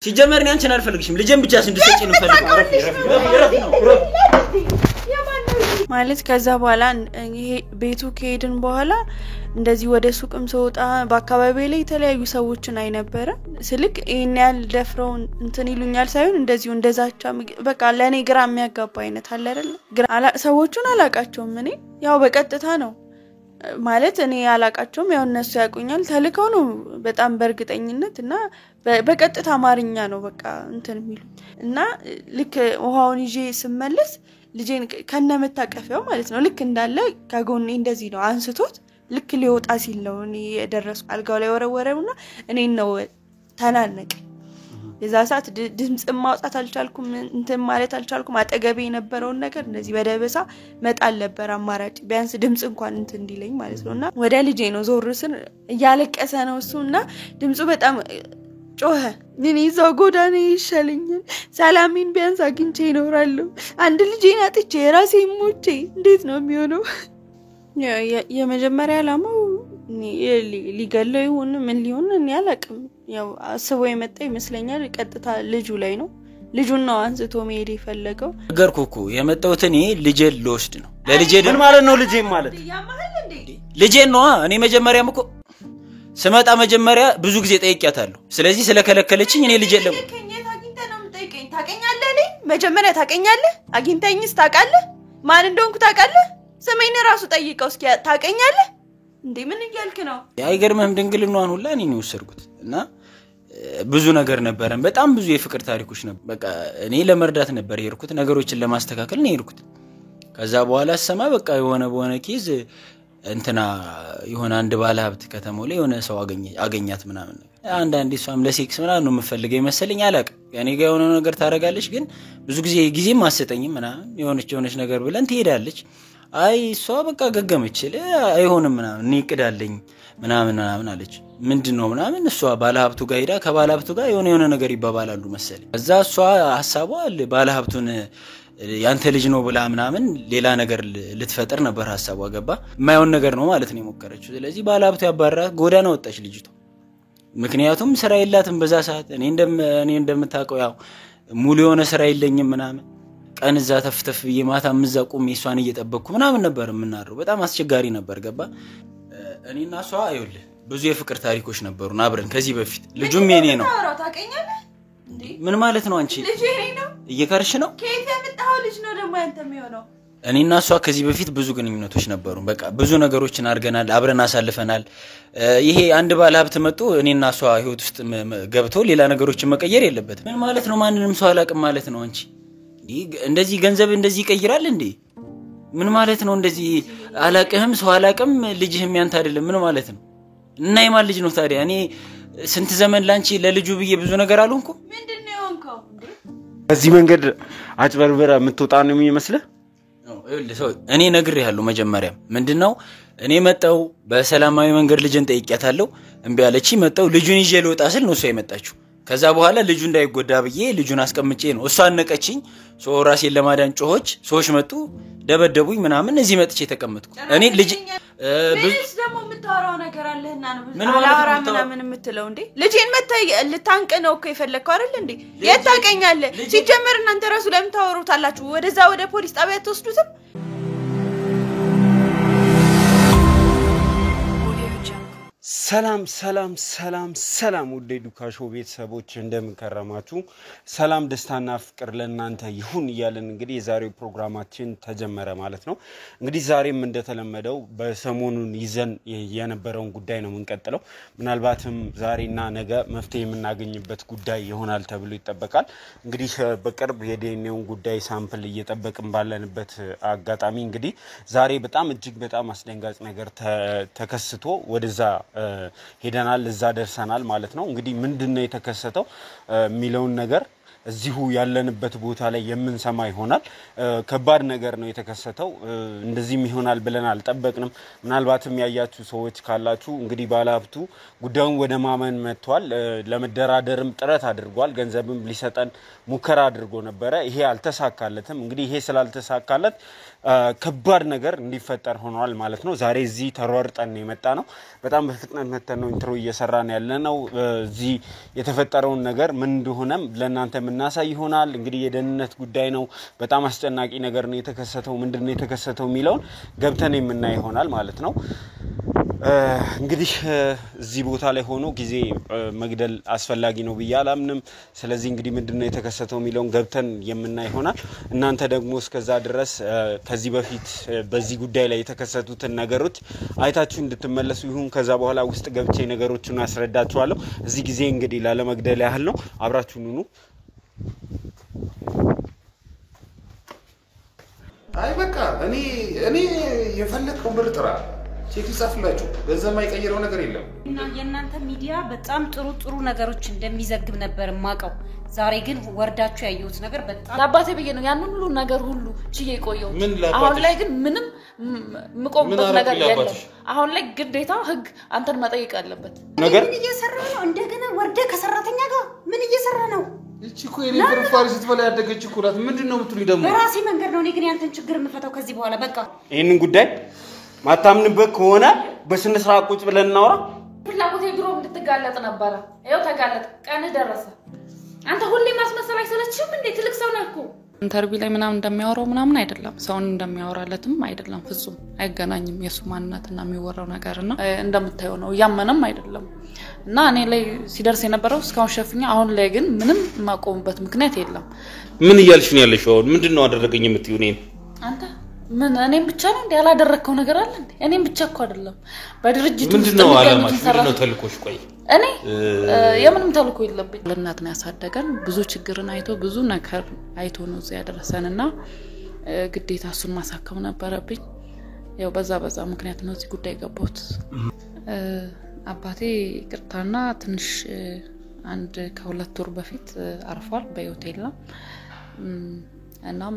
ሲጀመር ነው አንቺን አልፈልግሽም ልጄን ብቻ እንድትሰጪ ነው ፈልጋለሁ ማለት ከዛ በኋላ ይሄ ቤቱ ከሄድን በኋላ እንደዚህ ወደ ሱቅም ሰውጣ በአካባቢው ላይ የተለያዩ ሰዎችን አይነበረ ስልክ ይሄን ያል ደፍረው እንትን ይሉኛል ሳይሆን እንደዚሁ እንደዛቻ በቃ ለኔ ግራ የሚያጋባ አይነት አለ አይደል ሰዎቹን አላቃቸውም እኔ ያው በቀጥታ ነው ማለት እኔ አላቃቸውም ያው እነሱ ያቁኛል ተልከው ነው በጣም በርግጠኝነትና በቀጥታ አማርኛ ነው በቃ እንትን የሚሉ እና ልክ ውሃውን ይዤ ስመለስ ልጄን ከነመታቀፊያው ማለት ነው ልክ እንዳለ ከጎኔ እንደዚህ ነው አንስቶት ልክ ሊወጣ ሲል ነው እኔ የደረስኩ አልጋው ላይ ወረወረውና እኔን ነው ተናነቀ የዛ ሰዓት ድምጽ ማውጣት አልቻልኩም እንትን ማለት አልቻልኩም አጠገቤ የነበረው ነገር እንደዚህ በደበሳ መጣል ነበር አማራጭ ቢያንስ ድምጽ እንኳን እንትን እንዲለኝ ማለት ነውና ወደ ልጄ ነው ዞርስን ያለቀሰ ነው እሱና ድምጹ በጣም ጮኸ ምን ይዘው ጎዳኔ ይሻለኛል ሰላሚን ቢያንስ አግኝቼ ይኖራለሁ አንድ ልጄን አጥቼ ራሴ ሞቼ እንዴት ነው የሚሆነው የመጀመሪያ ዓላማው ሊገለው ይሁን ምን ሊሆን እኔ አላቅም ያው አስቦ የመጣ ይመስለኛል ቀጥታ ልጁ ላይ ነው ልጁን ነው አንስቶ መሄድ ይፈልገው ነገርኩኩ የመጣሁት እኔ ልጄን ልወስድ ነው ለልጄ ምን ማለት ነው ልጄን ማለት ልጄን ነው እኔ መጀመሪያም እኮ ስመጣ መጀመሪያ ብዙ ጊዜ ጠይቂያታለሁ ስለዚህ ስለከለከለችኝ እኔ ልጄ ለም ታቀኛለህ እኔ መጀመሪያ ታቀኛለህ አግኝተኝስ ታቃለህ ማን እንደሆንኩ ታቃለህ ሰሜን ራሱ ጠይቀው እስኪ ታቀኛለህ እንዴ ምን ይያልክ ነው አይገርምም ድንግልናዋን ሁላ እኔ ነው ወሰርኩት እና ብዙ ነገር ነበረን በጣም ብዙ የፍቅር ታሪኮች ነበር በቃ እኔ ለመርዳት ነበር የሄድኩት ነገሮችን ለማስተካከል ነው የሄድኩት ከዛ በኋላ ሰማ በቃ የሆነ ኬዝ እንትና የሆነ አንድ ባለ ሀብት ከተማው ላይ የሆነ ሰው አገኛት ምናምን አንድ እሷም ለሴክስ ምናምን ነው የምፈልገው መሰለኝ አላቅ ያኔ ጋር የሆነ ነገር ታረጋለች ግን ብዙ ጊዜ ማሰጠኝም ምናምን የሆነች ነገር ብለን ትሄዳለች አይ እሷ በቃ ገገመች አይሆንም ምናምን እኔ እቅዳለኝ ምናምን አለች ምንድነው ምናምን እሷ ባለ ሀብቱ ጋር ሄዳ ከባለ ሀብቱ ጋር የሆነ ነገር ይባባላሉ መሰለኝ ከዛ እሷ ሐሳቧ ባለ ሀብቱን ያንተ ልጅ ነው ብላ ምናምን ሌላ ነገር ልትፈጠር ነበር ሐሳቧ ገባ የማይሆን ነገር ነው ማለት ነው የሞከረችው ስለዚህ ባለ ሀብቱ ያባራ ጎዳና ወጣች ልጅቷ ምክንያቱም ስራ የላትም በዛ ሰዓት እኔ እንደምታውቀው ያው ሙሉ የሆነ ስራ የለኝም ምናምን ቀን እዛ ተፍተፍ በየማታ ምዛቁም እሷን እየጠበቅኩ ምናምን ነበር ምናረው በጣም አስቸጋሪ ነበር ገባ እኔና እሷ አይውልህ ብዙ የፍቅር ታሪኮች ነበሩና አብረን ከዚህ በፊት ልጁም የኔ ነው ታቀኛለህ እንዴ ምን ማለት ነው አንቺ ልጅ የኔ ነው እየከርሽ ነው ከየት ያመጣው ልጅ ነው ደግሞ አንተ የሚሆነው እኔና እሷ ከዚህ በፊት ብዙ ግንኙነቶች ነበሩ በቃ ብዙ ነገሮችን አድርገናል አብረን አሳልፈናል ይሄ አንድ ባለ ሀብት መጥቶ እኔና እሷ ህይወት ውስጥ ገብቶ ሌላ ነገሮችን መቀየር የለበትም ምን ማለት ነው ማንንም ሰው አላቅም ማለት ነው አንቺ እንደዚህ ገንዘብ እንደዚህ ይቀይራል እንዴ ምን ማለት ነው እንደዚህ አላቀህም ሰው አላቀም ልጅህም ያንተ አይደለም ምን ማለት ነው እና የማን ልጅ ነው ታዲያ እኔ ስንት ዘመን ላንቺ ለልጁ ብዬ ብዙ ነገር አልሆንኩ ምንድነው የሆንከው እንዴ በዚህ መንገድ አጭበርበራ የምትወጣ ነው የሚመስልህ እኔ ነግሬሃለሁ መጀመሪያ ምንድነው እኔ መጣው በሰላማዊ መንገድ ልጅን ጠይቂያታለሁ እንቢ ያለች መጣው ልጁን ይዤ ልወጣ ስል ነው እሷ የመጣችው ከዛ በኋላ ልጁ እንዳይጎዳ ብዬ ልጁን አስቀምጬ ነው እሷ አነቀችኝ ሶ ራሴን ለማዳን ጮሆች ሰዎች መጡ ደበደቡኝ ምናምን እዚህ መጥቼ ተቀመጥኩ እኔ ልጅ ልጅ ደግሞ የምታወራው ነገር አለህና ነው አላወራ ምናምን የምትለው እንዴ ልጄን ልታንቅ ነው እኮ የፈለከው አይደል እንዴ የታቀኛለህ ሲጀመር እናንተ ራሱ ለምን ታወሩታላችሁ ወደዛ ወደ ፖሊስ ጣቢያ ተወስዱትም ሰላም ውዴ ዱካሾ ቤተሰቦች እንደምን ከረማችሁ ሰላም ደስታና ፍቅር ለእናንተ ይሁን ይያለን እንግዲህ የዛሬው ፕሮግራማችን ተጀመረ ማለት ነው እንግዲህ ዛሬም እንደተለመደው በሰሞኑን ይዘን የነበረውን ጉዳይ ነው የምንቀጥለው ምናልባትም ዛሬና ነገ መፍትሄ የምናገኝበት ጉዳይ ይሆናል ተብሎ ይጠበቃል እንግዲህ በቅርብ የዲኤንኤውን ጉዳይ ሳምፕል እየጠበቅን ባለንበት አጋጣሚ እንግዲህ ዛሬ እጅግ በጣም አስደንጋጭ ነገር ተከስቶ ወደዛ ሄደናል እዛ ደርሰናል ማለት ነው እንግዲህ ምንድነው የተከሰተው ሚሊዮን ነገር እዚሁ ያለንበት ቦታ ላይ የምንሰማ ይሆናል። ከባድ ነገር ነው የተከሰተው። እንደዚህም ይሆናል ብለን አልጠበቅንም። ምናልባትም ያያችሁ ሰዎች ካላችሁ እንግዲህ ባለሀብቱ ጉዳዩን ወደ ማመን መጥቷል። ለመደራደርም ጥረት አድርጓል። ገንዘብም ሊሰጠን ሙከራ አድርጎ ነበረ። ይሄ አልተሳካለትም። እንግዲህ ይሄ ስላልተሳካለት ከባድ ነገር እንዲፈጠር ሆኗል ማለት ነው። ዛሬ እዚህ ተሯርጠን የመጣ ነው። በጣም በፍጥነት መተን ነው ኢንትሮ እየሰራን ያለነው። እዚህ የተፈጠረውን ነገር ምን እንደሆነም ለእናንተ የምናሳይ ይሆናል። እንግዲህ የደህንነት ጉዳይ ነው። በጣም አስጨናቂ ነገር ነው የተከሰተው። ምንድነው የተከሰተው የሚለውን ገብተን የምናይ ይሆናል ማለት ነው። እንግዲህ እዚህ ቦታ ላይ ሆኖ ጊዜ መግደል አስፈላጊ ነው ብዬ አላምንም። ስለዚህ እንግዲህ ምንድነው የተከሰተው የሚለውን ገብተን የምናይ ይሆናል። እናንተ ደግሞ እስከዛ ድረስ ከዚህ በፊት በዚህ ጉዳይ ላይ የተከሰቱትን ነገሮች አይታችሁ እንድትመለሱ ይሁን። ከዛ በኋላ ውስጥ ገብቼ ነገሮችን አስረዳችኋለሁ። እዚህ ጊዜ እንግዲህ ላለመግደል ያህል ነው። አብራችሁን ሁኑ። አይ በቃ እኔ የፈለከው ብር ጥራ ቼክ ይጻፍላችሁ። ገንዘብ ማይቀየረው ነገር የለም። እና የእናንተ ሚዲያ በጣም ጥሩ ነገሮች እንደሚዘግብ ነበር ማቀው። ዛሬ ግን ወርዳችሁ ያየሁት ነገር በጣም ለአባቴ ብዬ ነው ያንን ሁሉ ነገር ሁሉ ችዬ ቆየው። አሁን ላይ ግን ምንም ምቆምበት ነገር የለም። አሁን ላይ ግዴታ ህግ አንተን መጠየቅ አለበት። ነገር እየሰራ ነው። እንደገና ወርደ ከሰራተኛ ጋር ምን እየሰራ ነው? እቺ እኮ የኔ ፍርፋሪ ስትበላ ያደገች እኮ ናት። ምንድነው የምትሉኝ ደግሞ? በራሴ መንገድ ነው። እኔ ግን ያንተን ችግር የምፈታው ከዚህ በኋላ በቃ። ይሄንን ጉዳይ ማታምንበት ከሆነ በስነ ስርዓት ቁጭ ብለን እናወራ። ፍላጎቴ ድሮ እንድትጋለጥ ነበር። ይኸው ተጋለጥ። ቀንህ ደረሰ። አንተ ሁሌ ማስመሰል አይሰለችም እንዴ? ትልቅ ሰው ነህ እኮ። ኢንተርቪው ላይ ምናምን እንደሚያወራው ምናምን አይደለም። ሰውን እንደሚያወራለትም አይደለም። ፍጹም አይገናኝም የሱ ማንነትና የሚወራው ነገርና እንደምታየው ነው። ያመነም አይደለም። እና እኔ ላይ ሲደርስ የነበረው እስካሁን ሸፍኛ። አሁን ላይ ግን ምንም ማቆምበት ምክንያት የለም። ምን እያልሽ ነው ያለሽው? አሁን ምንድነው አደረገኝ የምትይው? አንተ ምን እኔም ብቻ ነው እንዴ ያላደረከው ነገር አለ እንዴ? እኔም ብቻ እኮ አይደለም በድርጅቱ ምንድነው አላማሽ? ምንድነው ተልኮሽ? ቆይ እኔ የምንም ተልኮ የለብኝ። ለእናት ነው ያሳደገን። ብዙ ችግርን አይቶ ብዙ ነገር አይቶ ነው እዚህ ያደረሰንና ግዴታ እሱን ማሳከም ነበረብኝ። ያው በዛ ምክንያት ነው እዚህ ጉዳይ ገባሁት። አባቴ ቅርታና ትንሽ አንድ ከሁለት ወር በፊት አርፏል በሆቴል ነው። እናም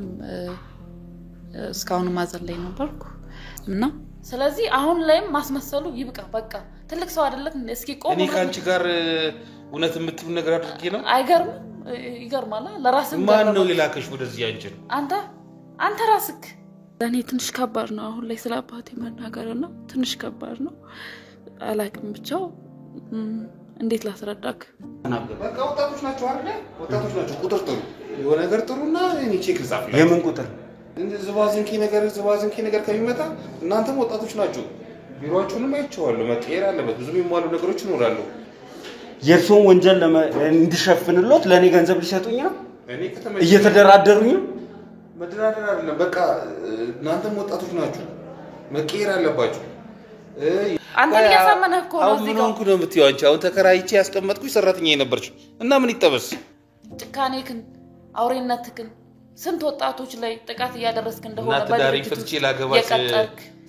እስካሁን ማዘን ላይ ነበርኩ እና ስለዚህ አሁን ላይም ማስመሰሉ ይብቃ በቃ። ትልቅ ሰው አይደለም እስኪ ቆም። እኔ ካንቺ ጋር እውነት የምትሉ ነገር አድርጌ ነው? አይገርም? ይገርማል። ለራስህ ማን ነው የላከሽ ወደዚህ አንቺን? አንተ ራስህ። ለኔ ትንሽ ከባድ ነው አሁን ላይ ስለ አባቴ መናገርና ትንሽ ከባድ ነው። አላቅም ብቻው እንዴት ላስረዳክ? በቃ ወጣቶች ናቸው አይደል? ወጣቶች ናቸው። ቁጥር ጥሩ የሆነ ነገር ጥሩና እኔ ቼክ ጻፍላችሁ። የምን ቁጥር? ዝባዝንኪ ነገር ከሚመጣ እናንተም ወጣቶች ናችሁ። ቢሮአችሁንም አይቼዋለሁ። መቀየር አለበት። ብዙ የሚሟሉ ነገሮች ይኖራሉ። የእርሶን ወንጀል እንድሸፍንሎት ለኔ ገንዘብ ሊሰጡኝ ነው? እኔ እየተደራደሩኝ ነው? መደራደር አይደለም። በቃ እናንተም ወጣቶች ናችሁ። መቀየር አለባችሁ። አንተ ያሳመነህ እኮ ነው። እዚህ ጋር ነው የምትይው አንቺ። አሁን ተከራይቼ ያስቀመጥኩኝ ሰራተኛ የነበርሽ እና ምን ይጠበስ? ጭካኔክን አውሬነትክን ስንት ወጣቶች ላይ ጥቃት እያደረስክ እንደሆነ በዳሪ ፍትቼ ላገባሽ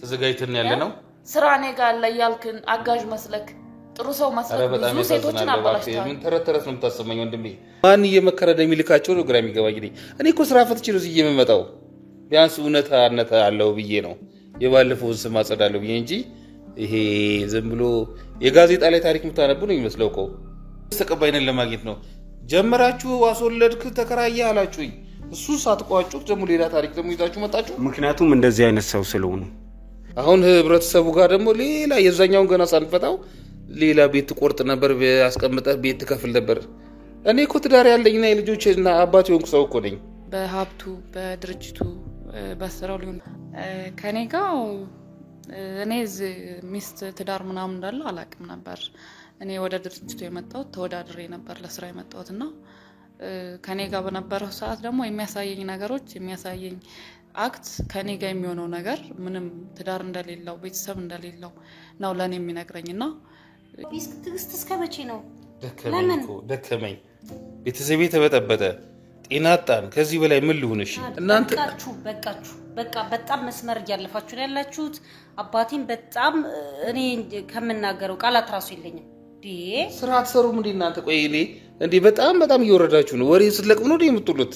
ተዘጋጅተን ያለ ነው። ስራ እኔ ጋር ላይ ያልክን አጋዥ መስለክ ጥሩ ሰው መስለክ ብዙ ሴቶችን አባላሽታል። ምን ተረተረት ነው የምታሰማኝ ወንድሜ? ማን እየመከረ እንደሚልካቸው ነው ግራ የሚገባኝ። እኔ እኮ ስራ ፈትቼ ነው እዚህ የምመጣው። ቢያንስ እውነታ አለው ብዬ ነው የባለፈውን ስም አጸዳለሁ ብዬ እንጂ ይሄ ዝም ብሎ የጋዜጣ ላይ ታሪክ የምታነቡ ነው የሚመስለው እኮ። ተቀባይነት ለማግኘት ነው ጀመራችሁ። አስወለድክ ተከራየ አላችሁኝ። እሱ ሳትቋጩት ደግሞ ሌላ ታሪክ ደግሞ ይዛችሁ መጣችሁ። ምክንያቱም እንደዚህ አይነት ሰው ስለሆኑ አሁን ህብረተሰቡ ጋር ደግሞ ሌላ የዛኛውን ገና ሳንፈታው ሌላ ቤት ቆርጥ ነበር ያስቀምጠህ ቤት ትከፍል ነበር። እኔ እኮ ትዳር ያለኝና የልጆችና አባት የሆንኩ ሰው እኮ ነኝ። በሀብቱ በድርጅቱ በስራው ሊሆን ከኔ ጋር እኔ ሚስት ትዳር ምናምን እንዳለ አላቅም ነበር። እኔ ወደ ድርጅቱ የመጣሁት ተወዳድሬ ነበር ለስራ የመጣሁትና ከኔ ጋር በነበረው ሰዓት ደግሞ የሚያሳየኝ ነገሮች የሚያሳየኝ አክት ከኔ ጋር የሚሆነው ነገር ምንም ትዳር እንደሌለው ቤተሰብ እንደሌለው ነው ለኔ የሚነግረኝና ትግስት እስከ መቼ ነው? ደከመኝ ቤተሰቤ ተበጠበጠ ጤና አጣን። ከዚህ በላይ ምን ልሁንሽ? እናንተ በቃ በጣም መስመር ያለፋችሁ ያላችሁት። አባቴን በጣም እኔ ከመናገረው ቃላት ራሱ የለኝም። ስራ አትሰሩም እንዴ እናንተ? ቆይ እንዴ በጣም እየወረዳችሁ ነው። ወሬ ስትለቅሙ ነው የምትሉት።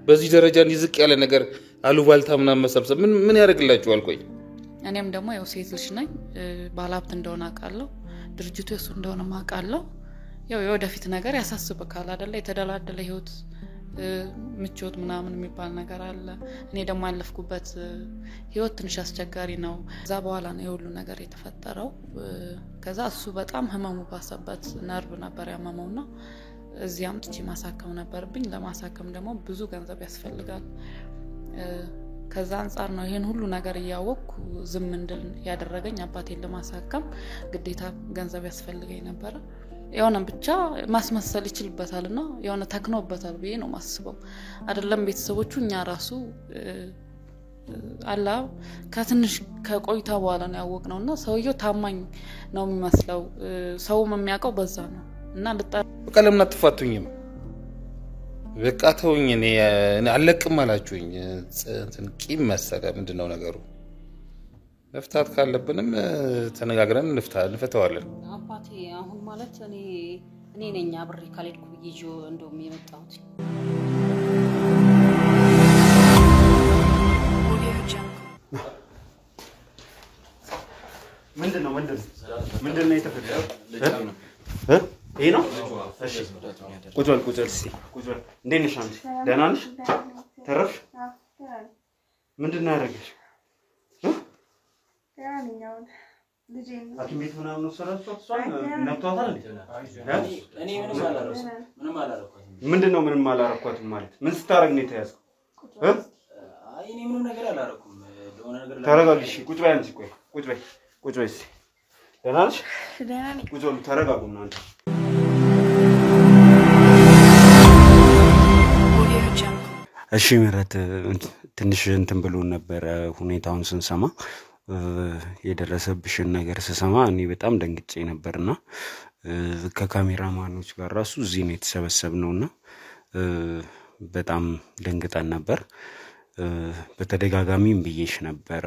በዚህ ደረጃ እንዲዝቅ ያለ ነገር አሉባልታ ምናምን መሰብሰብ ምን ያደርግላችኋል? ቆይ እኔም ደግሞ ያው ሴት ልጅ ነኝ። ባለሀብት እንደሆነ አውቃለሁ። ድርጅቱ የሱ እንደሆነ አውቃለሁ። ያው የወደፊት ነገር ያሳስብካል አይደለ? የተደላደለ ህይወት ምቾት ምናምን የሚባል ነገር አለ። እኔ ደግሞ ያለፍኩበት ህይወት ትንሽ አስቸጋሪ ነው። ከዛ በኋላ ነው የሁሉ ነገር የተፈጠረው። ከዛ እሱ በጣም ህመሙ ባሰበት ነርቭ ነበር ያመመውና እዚህ አምጥቼ ማሳከም ነበርብኝ። ለማሳከም ደግሞ ብዙ ገንዘብ ያስፈልጋል። ከዛ አንፃር ነው ይሄን ሁሉ ነገር ያወቅኩ ዝም እንድል ያደረገኝ። አባቴን ለማሳከም ግዴታ ገንዘብ ያስፈልገኝ ነበር። የሆነ ብቻ ማስመሰል ይችልበታልና የሆነ ተክኖበታል ብዬ ነው ማስበው። አይደለም ቤተሰቦቹ እኛ ራሱ አላ ከትንሽ ከቆይታ በኋላ ነው ያወቅነውና ሰውየው ታማኝ ነው የሚመስለው። ሰውም የሚያውቀው በዛ ነው። እና በቃ ለምን አትፋቱኝም? በቃ ተውኝ። እኔ አለቅም አላችሁኝ። እንትን ቂም መሰለ ምንድነው ነገሩ? መፍታት ካለብንም ተነጋግረን እንፈታዋለን። አባቴ አሁን ማለት እኔ ነኝ አብሬ ካልሄድኩ ብዬ እንደውም የመጣሁት። ምንድነው የተፈጠረው? ይሄ ነው? እሺ ቁጭ በል እስኪ ቁጭ በል። እንዴት ነሽ አንቺ? ደህና ነሽ? ተረፍሽ? ምንድነው ያደረገሽ? ሐኪም ቤት ምናምን ወሰዳችሁ? እሷን ነክቷታል እንዴ? እኔ ምንም አላረኳትም። ምንድነው ምንም አላረኳትም ማለት? ምን ስታረግ ነው የተያዝከው? እኔ ምንም ነገር አላረኩም። ለሆነ ነገር ተረጋጊ። እሺ ቁጭ በይ አንቺ። ቆይ ቁጭ በይ እስኪ። ደህና ነሽ? ደህና ነኝ። ቁጭ በሉ ተረጋጉ እናንተ። እሺ ምህረት ትንሽ እንትን ብሎ ነበር ሁኔታውን ስንሰማ የደረሰብሽን ነገር ስሰማ እኔ በጣም ደንግጬ ነበርና ከካሜራማኖች ጋር ራሱ እዚህ ነው የተሰበሰብነውና በጣም ደንግጠን ነበር። በተደጋጋሚም ብዬሽ ነበር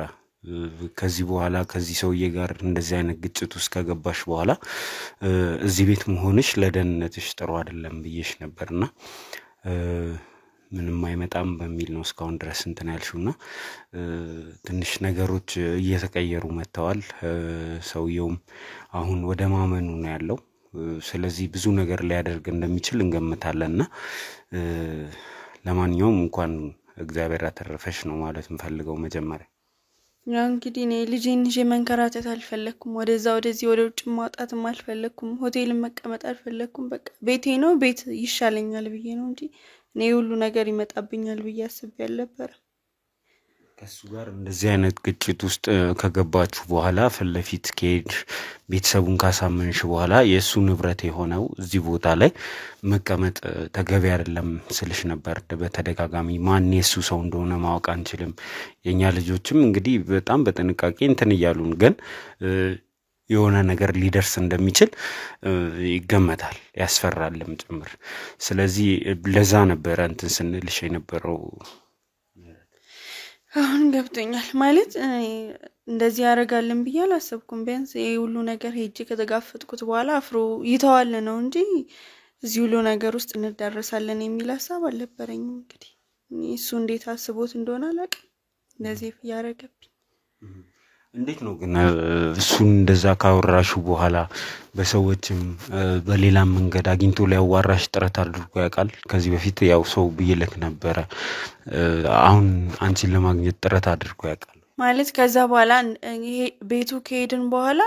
ከዚህ በኋላ ከዚህ ሰውዬ ጋር እንደዚህ አይነት ግጭት ውስጥ ከገባሽ በኋላ እዚህ ቤት መሆንሽ ለደህንነትሽ ጥሩ አይደለም ብዬሽ ነበርና ምንም አይመጣም በሚል ነው እስካሁን ድረስ እንትን ያልሽውና ትንሽ ነገሮች እየተቀየሩ መጥተዋል። ሰውየውም አሁን ወደ ማመኑ ነው ያለው። ስለዚህ ብዙ ነገር ሊያደርግ እንደሚችል እንገምታለንና ለማንኛውም እንኳን እግዚአብሔር አተረፈሽ ነው ማለት እንፈልገው። መጀመሪያ ያው እንግዲህ እኔ ልጄን ይዤ መንከራተት አልፈለኩም። ወደዚህ ወደ ውጭ ማውጣትም አልፈለኩም። ሆቴልን መቀመጥ አልፈለኩም። በቃ ቤቴ ነው፣ ቤት ይሻለኛል ብዬ ነው እንጂ እኔ ሁሉ ነገር ይመጣብኛል ብዬ አስቤ አልነበረ። ከሱ ጋር እንደዚህ አይነት ግጭት ውስጥ ከገባችሁ በኋላ ፍለፊት ከሄድሽ ቤተሰቡን ካሳመንሽ በኋላ የሱ ንብረት የሆነው እዚህ ቦታ ላይ መቀመጥ ተገቢ አይደለም ስልሽ ነበር በተደጋጋሚ። ማን የሱ ሰው እንደሆነ ማወቅ አንችልም። የኛ ልጆችም እንግዲህ በጣም በጥንቃቄ እንትን እያሉን ግን የሆነ ነገር ሊደርስ እንደሚችል ይገመታል፣ ያስፈራልም ጭምር። ስለዚህ ለዛ ነበር እንትን ስንልሽ የነበረው። አሁን ገብቶኛል ማለት እንደዚህ ያደርጋልን ብዬ አላሰብኩም። ቢያንስ ይሄ ሁሉ ነገር ሄጄ ከተጋፈጥኩት በኋላ አፍሮ ይተዋል ነው እንጂ እዚህ ሁሉ ነገር ውስጥ እንደርሳለን የሚል ሐሳብ አልነበረኝም። እንግዲህ እሱ እንዴት አስቦት እንደሆነ አላውቅም እንደዚህ ያደረገብኝ። እንዴት ነው ግን እሱን እንደዛ ካወራሹ በኋላ በሰዎችም በሌላ መንገድ አግኝቶ ሊያዋራሽ ጥረት አድርጎ ያውቃል? ከዚህ በፊት ያው ሰው ብይልክ ነበረ። አሁን አንቺን ለማግኘት ጥረት አድርጎ ያውቃል ማለት? ከዛ በኋላ ይሄ ቤቱ ከሄድን በኋላ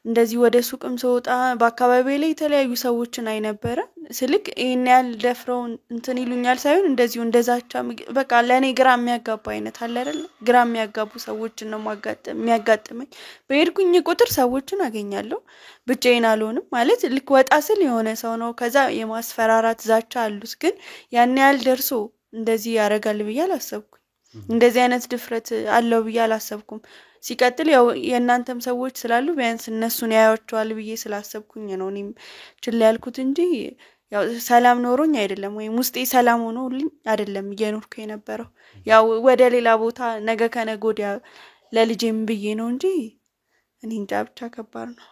እንደዚህ ወደ ሱቅም ሰውጣ በአካባቢ ላይ የተለያዩ ሰዎችን አይነበረ ስልክ ይሄን ያህል ደፍረው እንትን ይሉኛል ሳይሆን እንደዚሁ እንደዛቻ በቃ ለኔ ግራ የሚያጋባ አይነት አለ አይደል? ግራ የሚያጋቡ ሰዎችን ነው የሚያጋጥመኝ። በሄድኩኝ ቁጥር ሰዎችን አገኛለሁ፣ ብቻዬን አልሆንም። ማለት ልክ ወጣ ስል የሆነ ሰው ነው ከዛ የማስፈራራት ዛቻ አሉት። ግን ያን ያህል ደርሶ እንደዚህ ያደርጋል ብዬ አላሰብኩም። እንደዚህ አይነት ድፍረት አለው ብዬ አላሰብኩም። ሲቀጥል ያው የእናንተም ሰዎች ስላሉ ቢያንስ እነሱን ያያቸዋል ብዬ ስላሰብኩኝ ነው እኔም ችላ ያልኩት እንጂ ያው ሰላም ኖሮኝ አይደለም ወይም ውስጤ ሰላም ሆኖልኝ አይደለም እየኖርኩ የነበረው። ያው ወደ ሌላ ቦታ ነገ ከነገ ወዲያ ለልጄም ብዬ ነው እንጂ እኔ እንጃ ብቻ ከባድ ነው።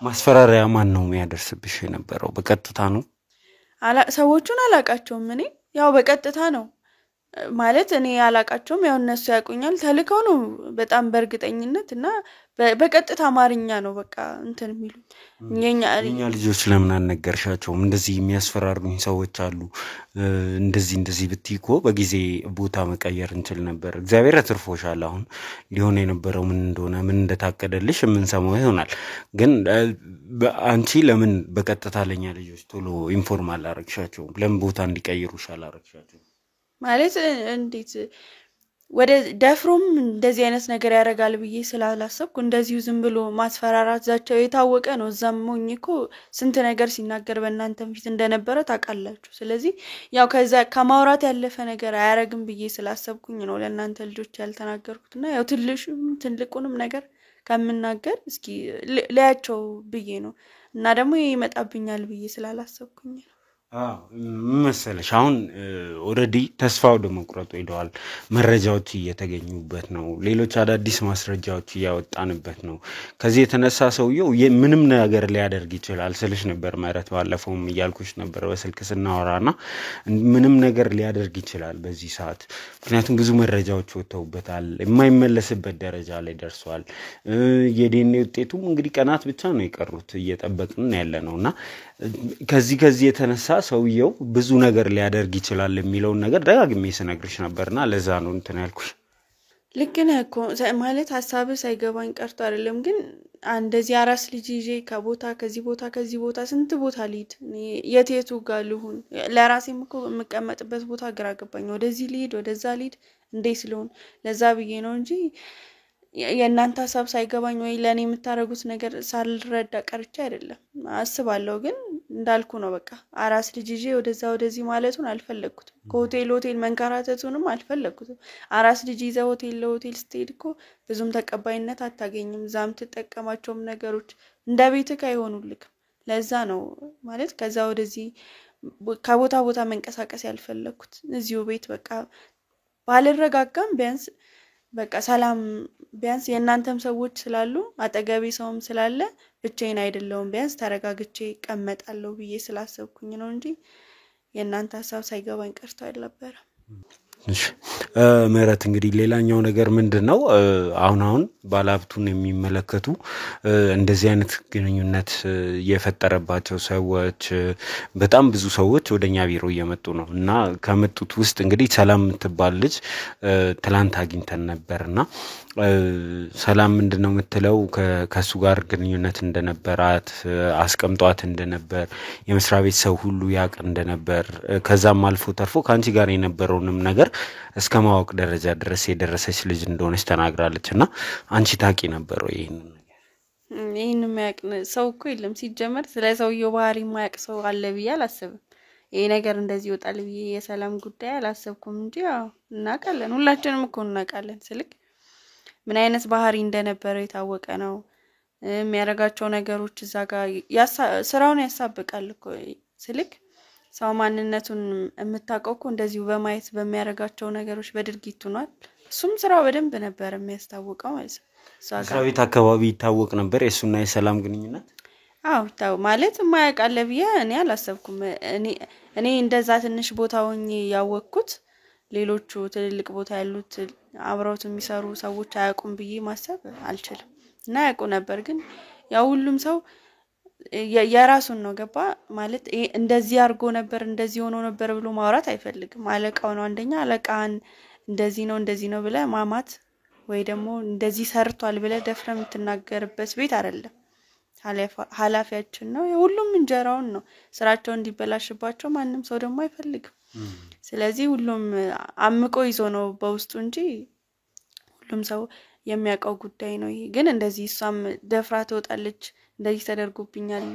ማስፈራሪያ ማን ነው የሚያደርስብሽ የነበረው? በቀጥታ ነው? ሰዎቹን አላቃቸውም። እኔ ያው በቀጥታ ነው ማለት እኔ አላቃቸውም። ያው እነሱ ያቁኛል ተልከው ነው በጣም በእርግጠኝነት እና በቀጥታ አማርኛ ነው በቃ እንትን የሚሉ የኛ ልጆች ለምን አልነገርሻቸውም? እንደዚህ የሚያስፈራሩኝ ሰዎች አሉ፣ እንደዚህ ብትይኮ በጊዜ ቦታ መቀየር እንችል ነበር። እግዚአብሔር አትርፎሻል። አሁን ሊሆን የነበረው ምን እንደሆነ ምን እንደታቀደልሽ የምንሰማው ይሆናል። ግን አንቺ ለምን በቀጥታ ለኛ ልጆች ቶሎ ኢንፎርም አላረግሻቸውም? ለምን ቦታ እንዲቀይሩሽ አላረግሻቸውም? ማለት እንዴት ወደ ደፍሮም እንደዚህ አይነት ነገር ያደርጋል ብዬ ስላላሰብኩ እንደዚሁ ዝም ብሎ ማስፈራራት ዛቻው የታወቀ ነው። እዛም ሞኝ እኮ ስንት ነገር ሲናገር በእናንተም ፊት እንደነበረ ታውቃላችሁ። ስለዚህ ያው ከዛ ከማውራት ያለፈ ነገር አያረግም ብዬ ስላሰብኩኝ ነው ለእናንተ ልጆች ያልተናገርኩትና ያው ትልቁንም ነገር ከምናገር እስኪ ለያቸው ብዬ ነው እና ደግሞ ይመጣብኛል ብዬ ስላላሰብኩኝ ነው። መሰለሽ አሁን ኦሬዲ ተስፋው ደመቁረጡ ሄደዋል። መረጃዎች እየተገኙበት ነው። ሌሎች አዳዲስ ማስረጃዎች እያወጣንበት ነው። ከዚህ የተነሳ ሰውየው ምንም ነገር ሊያደርግ ይችላል ስልሽ ነበር ማለት ባለፈውም እያልኩሽ ነበር በስልክ ስናወራና ምንም ነገር ሊያደርግ ይችላል በዚህ ሰዓት። ምክንያቱም ብዙ መረጃዎች ወጥተውበታል። የማይመለስበት ደረጃ ላይ ደርሷል። የዲኤንኤ ውጤቱም እንግዲህ ቀናት ብቻ ነው የቀሩት እየጠበቅን ያለነውና ከዚህ የተነሳ ሰውየው ብዙ ነገር ሊያደርግ ይችላል የሚለው ነገር ደጋግሜ ስነግርሽ ነበርና ለዛ ነው እንትን ያልኩሽ። ልክ ነህ እኮ ማለት ሐሳብህ ሳይገባኝ ቀርቶ አይደለም። ግን እንደዚህ አራስ ልጅ ይዤ ከዚህ ቦታ ስንት ቦታ ልሂድ? የቱ ጋር ልሁን? ለራሴም እኮ የምቀመጥበት ቦታ ግራ ገባኝ። ወደዚህ ልሂድ ወደዛ ልሂድ እንዴት ልሆን? ለዛ ብዬ ነው እንጂ የእናንተ ሐሳብ ሳይገባኝ ወይ ለኔ የምታረጉት ነገር ሳልረዳ ቀርቼ አይደለም። አስባለሁ ግን እንዳልኩ ነው በቃ አራስ ልጅ ይዤ ወደዚህ ማለቱን አልፈለኩትም። ከሆቴል ሆቴል መንከራተቱንም አልፈለኩትም። አራስ ልጅ ይዘህ ሆቴል ለሆቴል ስትሄድ እኮ ብዙም ተቀባይነት አታገኝም። ዛም ተጠቀማቸውም ነገሮች እንደ ቤትህ አይሆኑልክም። ለዛ ነው ማለት ከዛ ወደዚህ ከቦታ ቦታ መንቀሳቀስ ያልፈለኩት። እዚሁ ቤት በቃ ባልረጋጋም ቢያንስ በቃ ሰላም ቢያንስ የእናንተም ሰዎች ስላሉ አጠገቤ ሰውም ስላለ ብቻዬን አይደለሁም ቢያንስ ተረጋግቼ እቀመጣለሁ ብዬ ስላሰብኩኝ ነው እንጂ የእናንተ ሐሳብ ሳይገባኝ ቀርቶ አልነበረም። እሺ ምህረት እንግዲህ ሌላኛው ነገር ምንድነው አሁን ባለሀብቱን የሚመለከቱ እንደዚህ አይነት ግንኙነት የፈጠረባቸው ሰዎች በጣም ብዙ ሰዎች ወደኛ ቢሮ እየመጡ ነው እና ከመጡት ውስጥ እንግዲህ ሰላም የምትባል ልጅ ትላንት አግኝተን ነበርና ሰላም ምንድነው የምትለው ከሱ ጋር ግንኙነት እንደነበራት አስቀምጧት እንደነበር የመስሪያ ቤት ሰው ሁሉ ያቅ እንደነበር ከዛም አልፎ ተርፎ ካንቺ ጋር የነበረውንም ነገር እስከማወቅ ደረጃ ድረስ የደረሰች ልጅ እንደሆነች ተናግራለችና አንቺ ታቂ ነበር ወይ ይሄንን ነገር? ይሄን የሚያውቅ ሰው እኮ የለም ሲጀመር። ስለ ሰውየው ባህሪ የማያውቅ ሰው አለ ብዬ አላስብም። ይሄ ነገር እንደዚህ ይወጣል ብዬ የሰላም ጉዳይ አላሰብኩም እንጂ ያው እናውቃለን፣ ሁላችንም እኮ እናውቃለን። ስልክ ምን አይነት ባህሪ እንደነበረው የታወቀ ነው። የሚያረጋቸው ነገሮች እዛ ጋር ስራውን ያሳብቃል እኮ ስልክ ሰው ማንነቱን የምታውቀው እኮ እንደዚሁ በማየት በሚያረጋቸው ነገሮች በድርጊቱ ነው። እሱም ስራው በደንብ ነበር የሚያስታውቀው ማለት ነው። ስራ ቤት አካባቢ ይታወቅ ነበር የሱና የሰላም ግንኙነት? አዎ ታው ማለት የማያውቃለ ብዬ እኔ አላሰብኩም። እኔ እንደዛ ትንሽ ቦታ ሆኜ ያወቅኩት ሌሎቹ ትልልቅ ቦታ ያሉት አብረውት የሚሰሩ ሰዎች አያውቁም ብዬ ማሰብ አልችልም። እና ያውቁ ነበር ግን ያው ሁሉም ሰው የራሱን ነው ገባ ማለት እንደዚህ አርጎ ነበር እንደዚህ ሆኖ ነበር ብሎ ማውራት አይፈልግም። አለቃው ነው አንደኛ አለቃን እንደዚህ ነው ብለ ማማት ወይ ደግሞ እንደዚህ ሰርቷል ብለ ደፍረ የምትናገርበት ቤት አይደለም። ኃላፊያችን ነው የሁሉም እንጀራውን ነው። ስራቸው እንዲበላሽባቸው ማንም ሰው ደግሞ አይፈልግም። ስለዚህ ሁሉም አምቆ ይዞ ነው በውስጡ እንጂ ሁሉም ሰው የሚያውቀው ጉዳይ ነው። ይሄ ግን እንደዚህ እሷም ደፍራ ትወጣለች እንደዚህ ተደርጎብኛል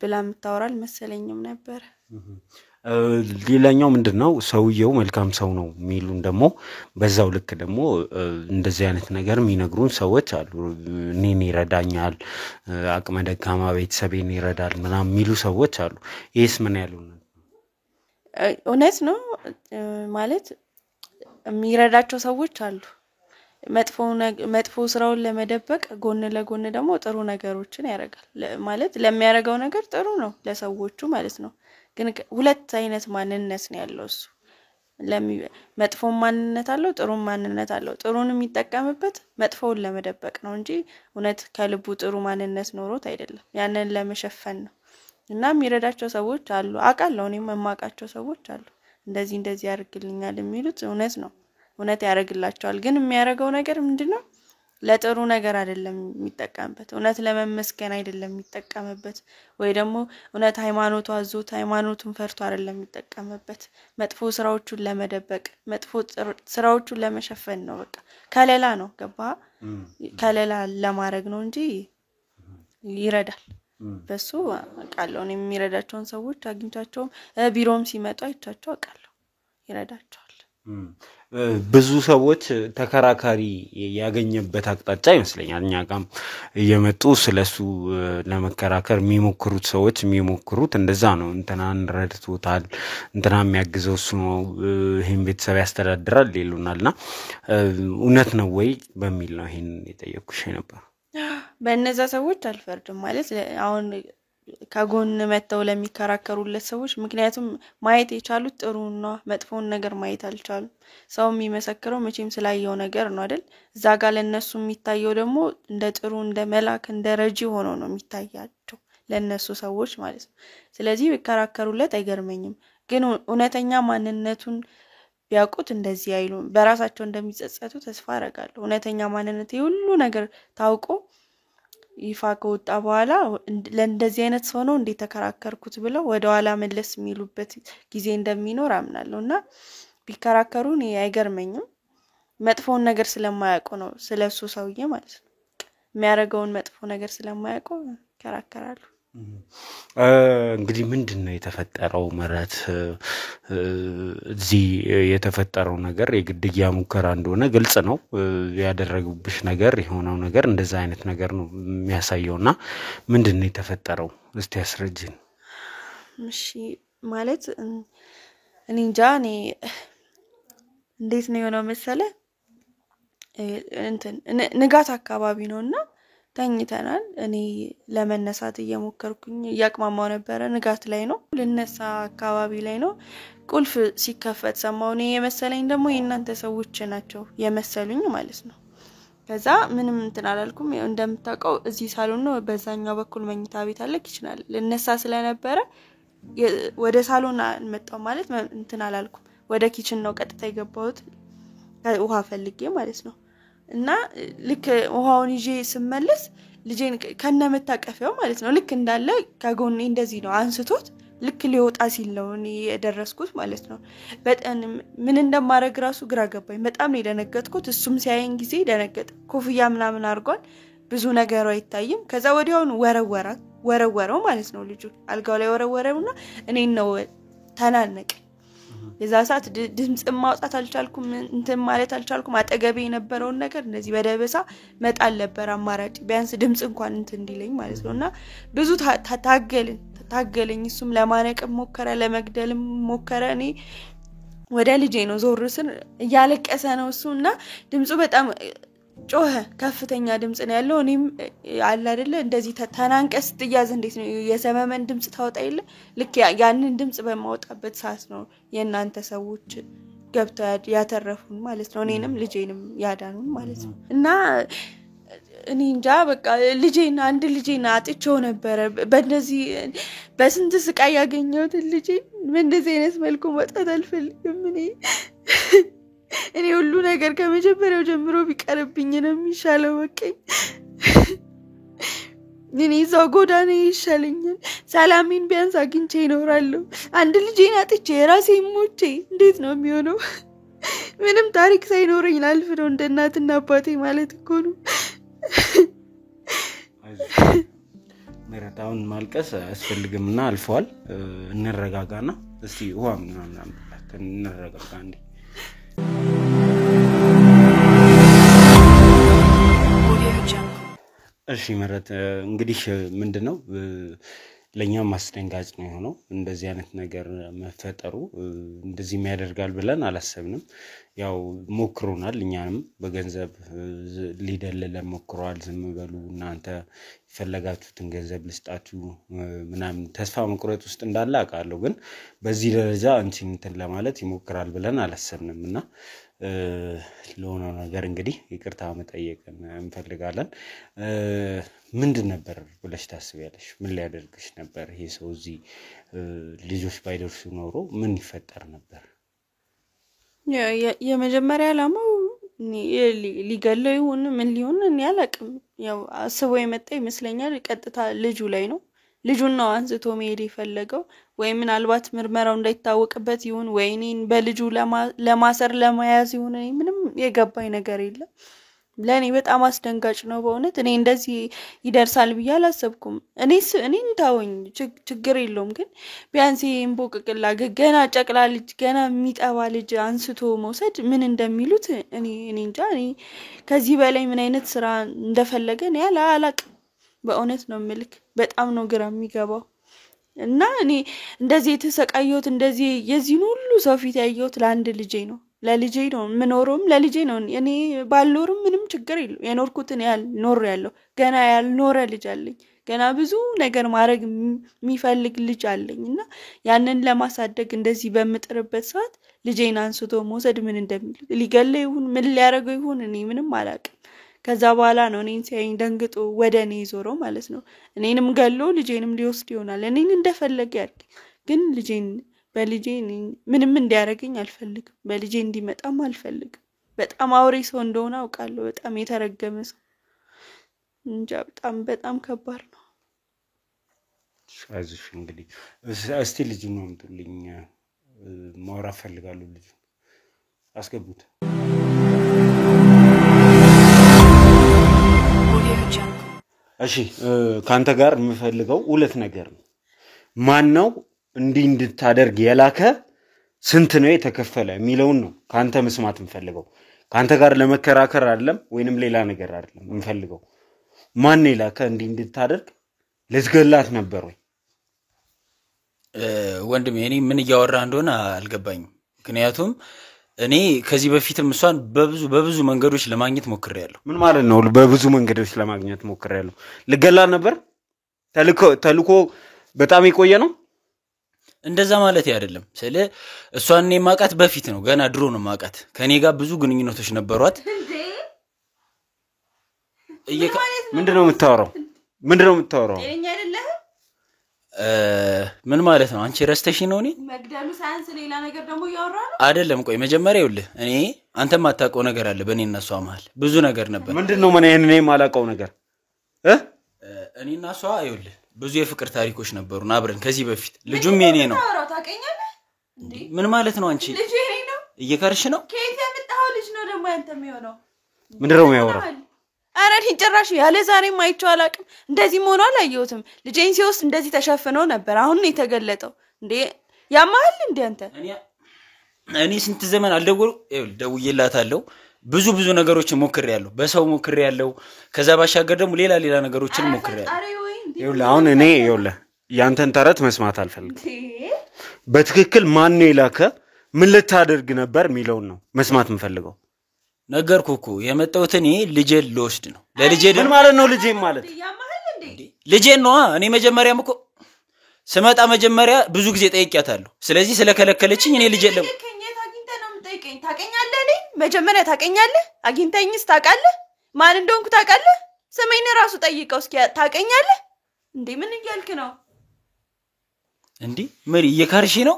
ብላ የምታወራል መሰለኝም ነበር። ሌላኛው ምንድነው ሰውየው መልካም ሰው ነው የሚሉን ደግሞ በዛው ልክ ደግሞ እንደዚህ አይነት ነገር የሚነግሩን ሰዎች አሉ። እኔን ይረዳኛል፣ አቅመ ደካማ ቤተሰቤን ይረዳል ምናምን የሚሉ ሰዎች አሉ። ይሄስ ምን ያሉን? እውነት ነው ማለት የሚረዳቸው ሰዎች አሉ። መጥፎ ስራውን ለመደበቅ ጎን ለጎን ደግሞ ጥሩ ነገሮችን ያደርጋል ማለት ለሚያደርገው ነገር ጥሩ ነው ለሰዎቹ ማለት ነው ግን ሁለት አይነት ማንነት ነው ያለው እሱ መጥፎ ማንነት አለው ጥሩ ማንነት አለው ጥሩን የሚጠቀምበት መጥፎውን ለመደበቅ ነው እንጂ እውነት ከልቡ ጥሩ ማንነት ኖሮት አይደለም ያንን ለመሸፈን ነው እና የሚረዳቸው ሰዎች አሉ አቃለው እኔም የማቃቸው ሰዎች አሉ እንደዚህ ያርግልኛል የሚሉት እውነት ያረግላቸዋል ግን የሚያረጋው ነገር ምንድነው ለጥሩ ነገር አይደለም የሚጠቀምበት እውነት ለመመስገን አይደለም የሚጠቀምበት ወይ ደግሞ እውነት ሃይማኖቱ አዞት ሃይማኖቱን ፈርቶ አይደለም የሚጠቀምበት መጥፎ ስራዎቹን ለመደበቅ መጥፎ ስራዎቹን ለመሸፈን ነው በቃ ከለላ ነው ገባ ከለላ ለማድረግ ነው እንጂ ይረዳል በሱ አቃለው እኔ የሚረዳቸውን ሰዎች አግኝቻቸው ቢሮም ሲመጡ አይቻቸው አቃለው ይረዳቸዋል ብዙ ሰዎች ተከራካሪ ያገኘበት አቅጣጫ ይመስለኛል እኛ ጋም እየመጡ ስለሱ ለመከራከር የሚሞክሩት ሰዎች የሚሞክሩት እንደዛ ነው እንትናን ረድቶታል እንትና የሚያግዘው እሱ ነው ይሄን ቤተሰብ ያስተዳድራል ይሉናልና እውነት ነው ወይ በሚል ነው ይሄን የጠየቁሽ ነበር በእነዛ ሰዎች አልፈርድም ማለት አሁን ከጎን መተው ለሚከራከሩለት ሰዎች ምክንያቱም ማየት የቻሉት ጥሩና መጥፎን ነገር ማየት አልቻሉም ሰው የሚመሰክረው መቼም ስላየው ነገር ነው አይደል እዛ ጋር ለነሱ የሚታየው ደግሞ እንደ ጥሩ እንደ መላክ እንደ ረጂ ሆኖ ነው የሚታያቸው ለነሱ ሰዎች ማለት ነው ስለዚህ ቢከራከሩለት አይገርመኝም ግን እውነተኛ ማንነቱን ቢያውቁት እንደዚህ አይሉም በራሳቸው እንደሚጸጸቱ ተስፋ አደርጋለሁ እውነተኛ ማንነት ሁሉ ነገር ታውቆ ይፋ ከወጣ በኋላ ለእንደዚህ አይነት ሰው ነው እንዴ ተከራከርኩት ብለው ወደ ኋላ መለስ የሚሉበት ጊዜ እንደሚኖር አምናለሁና ቢከራከሩ እኔ አይገርመኝም መጥፎን ነገር ስለማያውቁ ነው ስለሱ ሰውዬ ማለት ነው የሚያረጋውን መጥፎ ነገር ስለማያውቁ ይከራከራሉ እንግዲህ ምንድነው የተፈጠረው መረት እዚህ የተፈጠረው ነገር የግድያ ሙከራ እንደሆነ ግልጽ ነው ያደረጉብሽ ነገር የሆነው ነገር እንደዛ አይነት ነገር ነው የሚያሳየውና ምንድነው የተፈጠረው እስቲ ያስረጅኝ እሺ ማለት እኔ እንጃ እኔ እንዴት ነው የሆነው መሰለ ንጋት አካባቢ ነውና ተኝተናል እኔ ለመነሳት እየሞከርኩኝ ያቅማማው ነበር ንጋት ላይ ነው ለነሳ አካባቢ ላይ ነው ቁልፍ ሲከፈት ሰማው እኔ የመሰለኝ ደግሞ የእናንተ ሰዎች ናቸው የመሰሉኝ ማለት ነው ከዛ ምንም አላልኩም እንደምታውቀው እዚህ ሳሎን ነው በዛኛው በኩል መኝታ ቤት አለ ይችላል ለነሳ ስለነበረ ወደ ሳሎን መጣው ማለት አላልኩም ወደ ኪችን ነው ቀጥታ የገባሁት ውሃ ፈልጌ ማለት ነው እና ልክ ውሃውን ይዤ ስመለስ ልጄን ከነመታቀፊያው ማለት ነው ልክ እንዳለ ከጎኔ እንደዚህ ነው አንስቶት ልክ ሊወጣ ሲል ነው እኔ የደረስኩት ማለት ነው በጣም ምን እንደማረግ ራሱ ግራ ገባኝ በጣም ነው የደነገጥኩት እሱም ሲያየኝ ጊዜ ደነገጠ ኮፍያ ምናምን አርጓል ብዙ ነገር አይታይም ከዛ ወዲያውን ወረወረው ማለት ነው ልጁ አልጋው ላይ ወረወረውና እኔን ነው ተናነቀ የዛ ሰዓት ድምጽ ማውጣት አልቻልኩም ማለት አልቻልኩም አጠገቤ የነበረውን ነገር እንደዚህ በደበሳ መጣል ነበር አማራጭ ቢያንስ ድምጽ እንኳን እንዲለኝ ማለት ነውና ብዙ ታገለኝ እሱም ለማነቅ ሞከረ ለመግደልም ሞከረ እኔ ወደ ልጄ ነው ዞርስን ያለቀሰ ነው እሱና ድምጹ በጣም ጮኸ ከፍተኛ ድምጽ ነው ያለው እኔም አለ አይደለ እንደዚህ ተናንቀስ ትያዝ እንዴት ነው የሰመመን ድምጽ ታወጣ ይለ ልክ ያንን ድምጽ በማውጣበት ሰዓት ነው የናንተ ሰዎች ገብተው ያተረፉን ማለት ነው እኔንም ልጄንም ያዳኑን ማለት ነው እና እኔ እንጃ በቃ አንድ ልጄን አጥቼው ነበር በእንደዚህ በስንት ስቃይ ያገኘሁት ልጄ በእንደዚህ አይነት መልኩ ወጣት አልፈልግም እኔ ሁሉ ነገር ከመጀመሪያው ጀምሮ ቢቀርብኝ ነው የሚሻለው በቃኝ እኔ እዛው ጎዳና ይሻለኛል ሰላሜን ቢያንስ አግኝቼ እኖራለሁ አንድ ልጄን አጥቼ ራሴ ሞቼ እንዴት ነው የሚሆነው ምንም ታሪክ ሳይኖረኝ ላልፍ ነው እንደ እናትና አባቴ ማለት እኮ ነው መረታውን ማልቀስ አስፈልግምና አልፏል እንረጋጋና እስቲ ውሃ ምናምን እንረጋጋ እንዴ እሺ መረት እንግዲህ ምንድነው ለኛም ማስደንጋጭ ነው የሆነው እንደዚህ አይነት ነገር መፈጠሩ እንደዚህ የሚያደርጋል ብለን አላሰብንም ያው ሞክሮናል እኛንም በገንዘብ ሊደለለን ሞክሯል ዝም በሉ እናንተ ይፈለጋችሁትን ገንዘብ ልስጣችሁ ምናምን ተስፋ መቁረጥ ውስጥ እንዳለ አውቃለሁ ግን በዚህ ደረጃ እንትን ለማለት ይሞክራል ብለን አላሰብንምና ለሆነው ነገር እንግዲህ ይቅርታ መጠየቅ እንፈልጋለን ምንድን ነበር ብለሽ ታስቢያለሽ ምን ሊያደርግሽ ነበር ይሄ ሰው እዚህ ልጆች ባይደርሱ ኖሮ ምን ይፈጠር ነበር የመጀመሪያ ዓላማው ሊገለው ይሁን ምን ሊሆን እኔ አላቅም ያው አስቦ የመጣ ይመስለኛል ቀጥታ ልጁ ላይ ነው ልጁን ነው አንስቶ መሄድ የፈለገው ወይ ምናልባት ምርመራው እንዳይታወቅበት ይሁን ወይ እኔን በልጁ ለማሰር ለማያዝ ይሁን ምንም የገባኝ ነገር የለም ለኔ በጣም አስደንጋጭ ነው በእውነት እኔ እንደዚህ ይደርሳል ብዬ አላሰብኩም እኔን ታወኝ ችግር የለውም ግን ቢያንስ እንቦቅቅላ ገና ጨቅላ ልጅ ገና የሚጠባ ልጅ አንስቶ መውሰድ ምን እንደሚሉት እኔ እንጃ እኔ ከዚህ በላይ ምን አይነት ስራ እንደፈለገ እኔ አላቅም በእውነት ነው ምልክ በጣም ነው ግራ የሚገባው እና እኔ እንደዚህ የተሰቃየሁት እንደዚህ የዚህን ሁሉ ሰው ፊት ያየሁት ለአንድ ልጄ ነው ለልጄ ነው ምኖርም ለልጄ ነው እኔ ባልኖርም ምንም ችግር የለው የኖርኩትን ኖር ያለው ገና ያልኖረ ልጅ አለኝ ገና ብዙ ነገር ማድረግ የሚፈልግ ልጅ አለኝና ያንን ለማሳደግ እንደዚህ በመጥረበት ሰዓት ልጄን አንስቶ መውሰድ ምን እንደሚል ሊገለው ይሁን ምን ሊያረገው ይሁን እኔ ምንም አላቅም ከዛ በኋላ ነው እኔን ሲያይኝ ደንግጦ ወደኔ ይዞረው ማለት ነው እኔንም ገሎ ልጄንም ሊወስድ ይሆናል እኔን እንደፈለገ ያርግ ግን ልጄን በልጄ ምንም እንዲያረጋኝ አልፈልግም በልጄ እንዲመጣም አልፈልግም በጣም አውሬ ሰው እንደሆነ አውቃለሁ በጣም የተረገመ ሰው እንጃ በጣም ከባድ ነው ሻዝሽ እንግዲህ እስቲ ልጅን ነው ምጥልኝ ማውራት ፈልጋለሁ ልጅ አስገቡት እሺ ካንተ ጋር የምፈልገው ሁለት ነገር ነው ማን ነው እንዲህ እንድታደርግ የላከ ስንት ነው የተከፈለ የሚለውን ነው ካንተ መስማት እንፈልገው ካንተ ጋር ለመከራከር አይደለም ወይንም ሌላ ነገር አይደለም እንፈልገው ማን ነው የላከ እንዲህ እንድታደርግ ለዝገላት ነበር ወይ ወንድሜ እኔ ምን እያወራ እንደሆነ አልገባኝም ምክንያቱም እኔ ከዚህ በፊትም እሷን በብዙ መንገዶች ለማግኘት ሞክሬያለሁ ምን ማለት ነው በብዙ መንገዶች ለማግኘት ሞክሬያለሁ ልገላት ነበር ተልኮ በጣም ይቆየ ነው እንደዛ ማለት አይደለም ስለ እሷን እኔ ማቃት በፊት ነው ገና ድሮ ነው ማቃት ከኔ ጋር ብዙ ግንኙነቶች ነበሯት ምንድነው የምታወራው እኛ አይደለም ምን ማለት ነው አንቺ ረስተሽ ነው እኔ መግደሉ ሳይንስ ሌላ ነገር ደግሞ ያወራ ነው አይደለም ቆይ መጀመሪያ ይኸውልህ እኔ አንተ ማታውቀው ነገር አለ በእኔና እሷ መሃል ብዙ ነገር ነበር ምንድነው እኔ ማላውቀው ነገር እኔና እሷ ይኸውልህ ብዙ የፍቅር ታሪኮች ነበሩና አብረን ከዚህ በፊት ልጁም የኔ ነው ታውቀኛለህ እንዴ ምን ማለት ነው አንቺ ልጅ የኔ ነው እየከርሽ ነው ከየት የመጣው ልጅ ነው ደግሞ አንተ የሚሆነው ምንድነው የሚያወራው አረን ጭራሽ ያለ ዛሬም አይቼው አላቅም እንደዚህ ሆኖ አላየሁትም ልጄን ሲወስድ እንደዚህ ተሸፍኖ ነበር አሁን ነው የተገለጠው እንዴ ያማል እንዴ አንተ እኔ ስንት ዘመን አልደውል ደውዬላታለሁ ብዙ ነገሮችን ሞክሬያለሁ በሰው ሞክሬያለሁ ከዛ ባሻገር ደግሞ ሌላ ነገሮችን ሞክሬያለሁ ይኸውልህ አሁን እኔ ያንተን ተረት መስማት አልፈልግም በትክክል ማን ነው የላከ ምን ልታደርግ ነበር የሚለው ነው መስማት እንፈልገው ነገርኩኩ የመጣሁት እኔ ልጄን ልወስድ ነው ለልጄ ምን ማለት ነው ልጄን ማለት ልጄን ነው እኔ መጀመሪያም እኮ ስመጣ መጀመሪያ ብዙ ጊዜ ጠይቄያታለሁ ስለዚህ ስለከለከለችኝ እኔ ልጄን ከኘት አግኝተህ ነው የምጠይቀኝ ታቀኛለህ እኔ መጀመሪያ ታቀኛለህ አግኝተኝስ ታውቃለህ ማን እንደሆንኩ ታውቃለህ ስሜን ራሱ ጠይቀው እስኪ ታቀኛለህ እንዴ ምን እያልክ ነው እንዴ ምን እየካርሽ ነው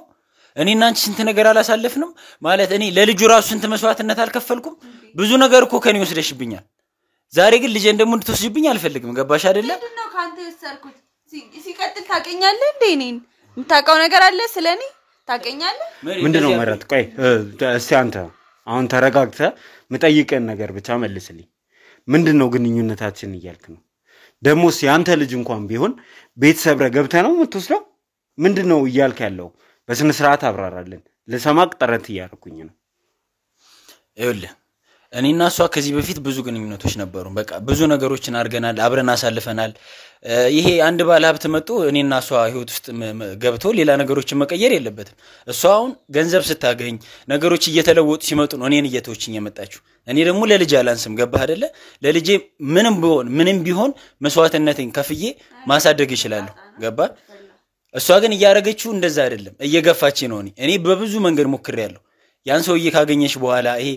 እኔና አንቺ ስንት ነገር አላሳለፍንም ማለት እኔ ለልጁ ራሱ ስንት መስዋዕትነት አልከፈልኩም ብዙ ነገር እኮ ከኔ ወስደሽብኛል ዛሬ ግን ልጄ እንደም እንድትወስጂብኝ አልፈልግም ገባሽ አይደለ ምንድነው ካንተ የሰርኩት ሲቀጥል ታቀኛለህ እንዴ እኔን የምታውቀው ነገር አለ ስለኔ ታቀኛለህ ምንድነው መረጥ ቆይ እስቲ አንተ አሁን ተረጋግተህ መጠይቀን ነገር ብቻ መልስልኝ ምንድነው ግንኙነታችን እያልክ ነው ደሞስ ያንተ ልጅ እንኳን ቢሆን ቤተሰብ ረገብተ ነው የምትወስደው ምንድነው እያልክ ያለው በስነ ስርዓት አብራራለን ለሰማቅ ጥረት እያደረኩኝ ነው ይኸውልህ እኔና እሷ ከዚህ በፊት ብዙ ግንኙነቶች ነበሩ። በቃ ብዙ ነገሮችን አድርገናል፣ አብረን አሳልፈናል። ይሄ አንድ ባለ ሀብት መጥቶ እኔና እሷ ህይወት ውስጥ ገብቶ ሌላ ነገሮችን መቀየር የለበትም። እሷ አሁን ገንዘብ ስታገኝ ነገሮች እየተለወጡ ሲመጡ ነው እኔን እየተወችኝ የመጣችው። እኔ ደግሞ ለልጅ አላንስም፣ ገባህ አይደለ? ለልጄ ምንም ቢሆን መስዋዕትነቴን ከፍዬ ማሳደግ ይችላል፣ ገባህ? እሷ ግን እያረገችው እንደዛ አይደለም፣ እየገፋች ነው። እኔ በብዙ መንገድ ሞክሬያለሁ። ያን ሰውዬ ካገኘሽ በኋላ ይሄ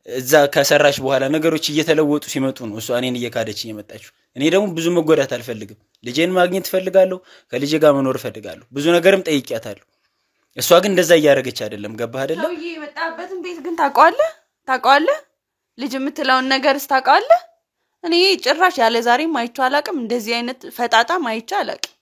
እዛ ከሰራሽ በኋላ ነገሮች እየተለወጡ ሲመጡ ነው እሷ እኔን እየካደችኝ የመጣችው። እኔ ደግሞ ብዙ መጎዳት አልፈልግም። ልጄን ማግኘት ፈልጋለሁ፣ ከልጄ ጋር መኖር ፈልጋለሁ። ብዙ ነገርም ጠይቂያታለሁ። እሷ ግን እንደዛ እያረገች አይደለም፣ ገባህ አይደለ? ሰውዬ የመጣበትን ቤት ግን ታውቀዋለህ? ልጅ የምትለውን ነገርስ ታውቀዋለህ? እኔ ጭራሽ ያለ ዛሬም አይቼው አላውቅም። እንደዚህ አይነት ፈጣጣም አይቼው አላውቅም።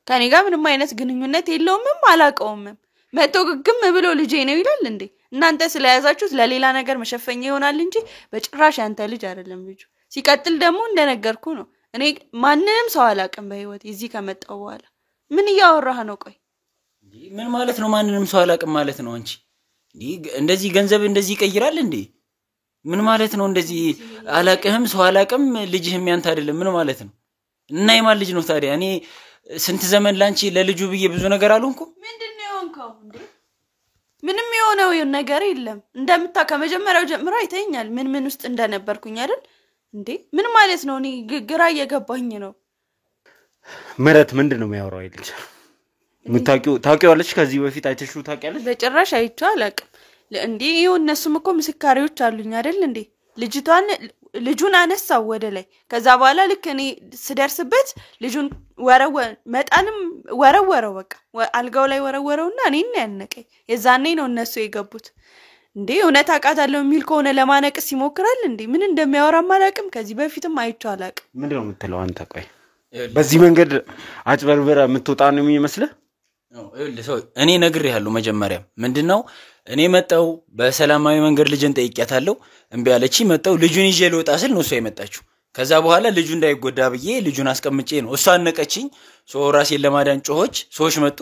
ከኔ ጋር ምንም አይነት ግንኙነት የለውምም አላውቀውምም። መቶ ግግም ብሎ ልጄ ነው ይላል እንዴ? እናንተ ስለያዛችሁት ለሌላ ነገር መሸፈኛ ይሆናል እንጂ በጭራሽ ያንተ ልጅ አይደለም ልጁ። ሲቀጥል ደግሞ እንደነገርኩ ነው እኔ ማንንም ሰው አላውቅም በህይወት እዚህ ከመጣው በኋላ። ምን እያወራህ ነው? ቆይ ምን ማለት ነው ማንንም ሰው አላውቅም ማለት ነው? አንቺ እንደዚህ ገንዘብ እንደዚህ ይቀይራል እንዴ? ምን ማለት ነው እንደዚህ አላውቅህም ሰው አላውቅም ልጅህም ያንተ አይደለም ምን ማለት ነው? እና የማን ልጅ ነው ታዲያ? እኔ ስንት ዘመን ላንቺ ለልጁ ብዬ ብዙ ነገር አልሆንኩም። ምንድነው የሆንከው እንዴ? ምንም የሆነው ነገር የለም። ከመጀመሪያው ጀምሮ አይተኛል ምን ውስጥ እንደነበርኩኝ አይደል እንዴ? ምን ማለት ነው? እኔ ግራ እየገባኝ ነው። ምህረት ምንድነው የሚያወራው አይልሽ? ታውቂዋለሽ? ከዚህ በፊት አይተሽው ታውቂያለሽ? በጭራሽ አይቼው አላውቅም እንዴ። ይኸው እነሱም እኮ ምስካሪዎች አሉኝ አይደል እንዴ? ልጁን አነሳው ወደ ላይ። ከዛ በኋላ ልክ እኔ ስደርስበት ልጁን ወረወረው። በቃ አልጋው ላይ ወረወረውና እኔን ያነቀኝ። የዛኔ ነው እነሱ የገቡት። እንዴ እውነት አውቃታለሁ የሚል ከሆነ ለማነቅስ ይሞክራል እንዴ? ምን እንደሚያወራም አላውቅም። ከዚህ በፊትም አይቼው አላውቅም። ምንድነው የምትለው አንተ? ቆይ በዚህ መንገድ አጭበርብራ የምትወጣ ነው የሚመስልህ? እኔ ነግሬሃለሁ መጀመሪያ ምንድነው እኔ መጣው በሰላማዊ መንገድ ልጅን ጠይቄያታለሁ። እምቢ አለች። መጣው ልጁን ይዤ ልወጣ ስል ነው እሷ የመጣችው። ከዛ በኋላ ልጁ እንዳይጎዳ ብዬ ልጁን አስቀምጬ ነው እሷ አነቀችኝ። ራሴን ለማዳን ጮሆች ሰዎች መጡ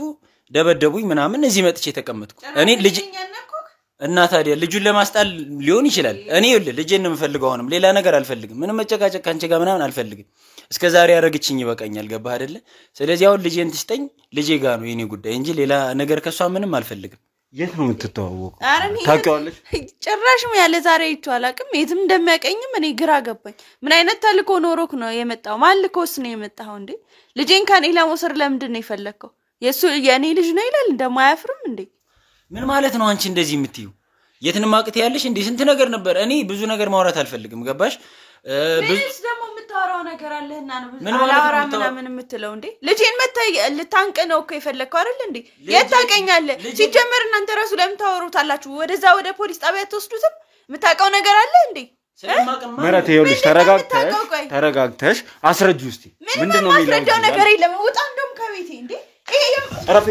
ደበደቡኝ ምናምን እዚህ መጥቼ ተቀመጥኩ። እኔ ልጅ እና ታዲያ ልጁን ለማስጣል ሊሆን ይችላል። እኔ ልጄን ነው የምፈልገው፣ አሁንም ሌላ ነገር አልፈልግም። ምንም መጨቃጨቅ ካንቺ ጋር ምናምን አልፈልግም። እስከዛሬ ያረግችኝ ይበቃኛል፣ ገባህ አይደለ? ስለዚህ አሁን ልጄን ትስጠኝ፣ ልጄ ጋር ነው የኔ ጉዳይ እንጂ ሌላ ነገር ከሷ ምንም አልፈልግም። የት ነው የምትተዋወቀው? ታውቂዋለሽ? ጭራሽም ያለ ዛሬ አይቼው አላውቅም። የትም እንደሚያቀኝም እኔ ግራ ገባኝ። ምን አይነት ተልኮ ኖሮክ ነው የመጣው? ማን ልኮስ ነው የመጣው እንዴ? ልጄን ከኔ ለመውሰድ ለምንድን ነው የፈለከው? የኔ ልጅ ነው ይላል እንደማያፍርም እንዴ? ምን ማለት ነው አንቺ እንደዚህ የምትዩ? የትንም አቅት ያለሽ እንዴ? ስንት ነገር ነበር። እኔ ብዙ ነገር ማውራት አልፈልግም፣ ገባሽ? ምንስ ደግሞ የምታወራው ነገር አለህና ነው አላወራ ምናምን የምትለው እንዴ? ልጄን ልታንቅ ነው እኮ የፈለከው አይደል እንዴ? የት ታውቀኛለህ? ሲጀመር እናንተ ራሱ ለምን ታወሩታላችሁ? ወደዛ ወደ ፖሊስ ጣቢያ ተወስዱትም የምታውቀው ነገር አለ እንዴ? ምህረት ይኸውልሽ፣ ተረጋግተሽ አስረጁ እስቲ። ምንድነው የሚለው ነገር የለም። ውጣ እንደውም ከቤቴ እንዴ! ረፊ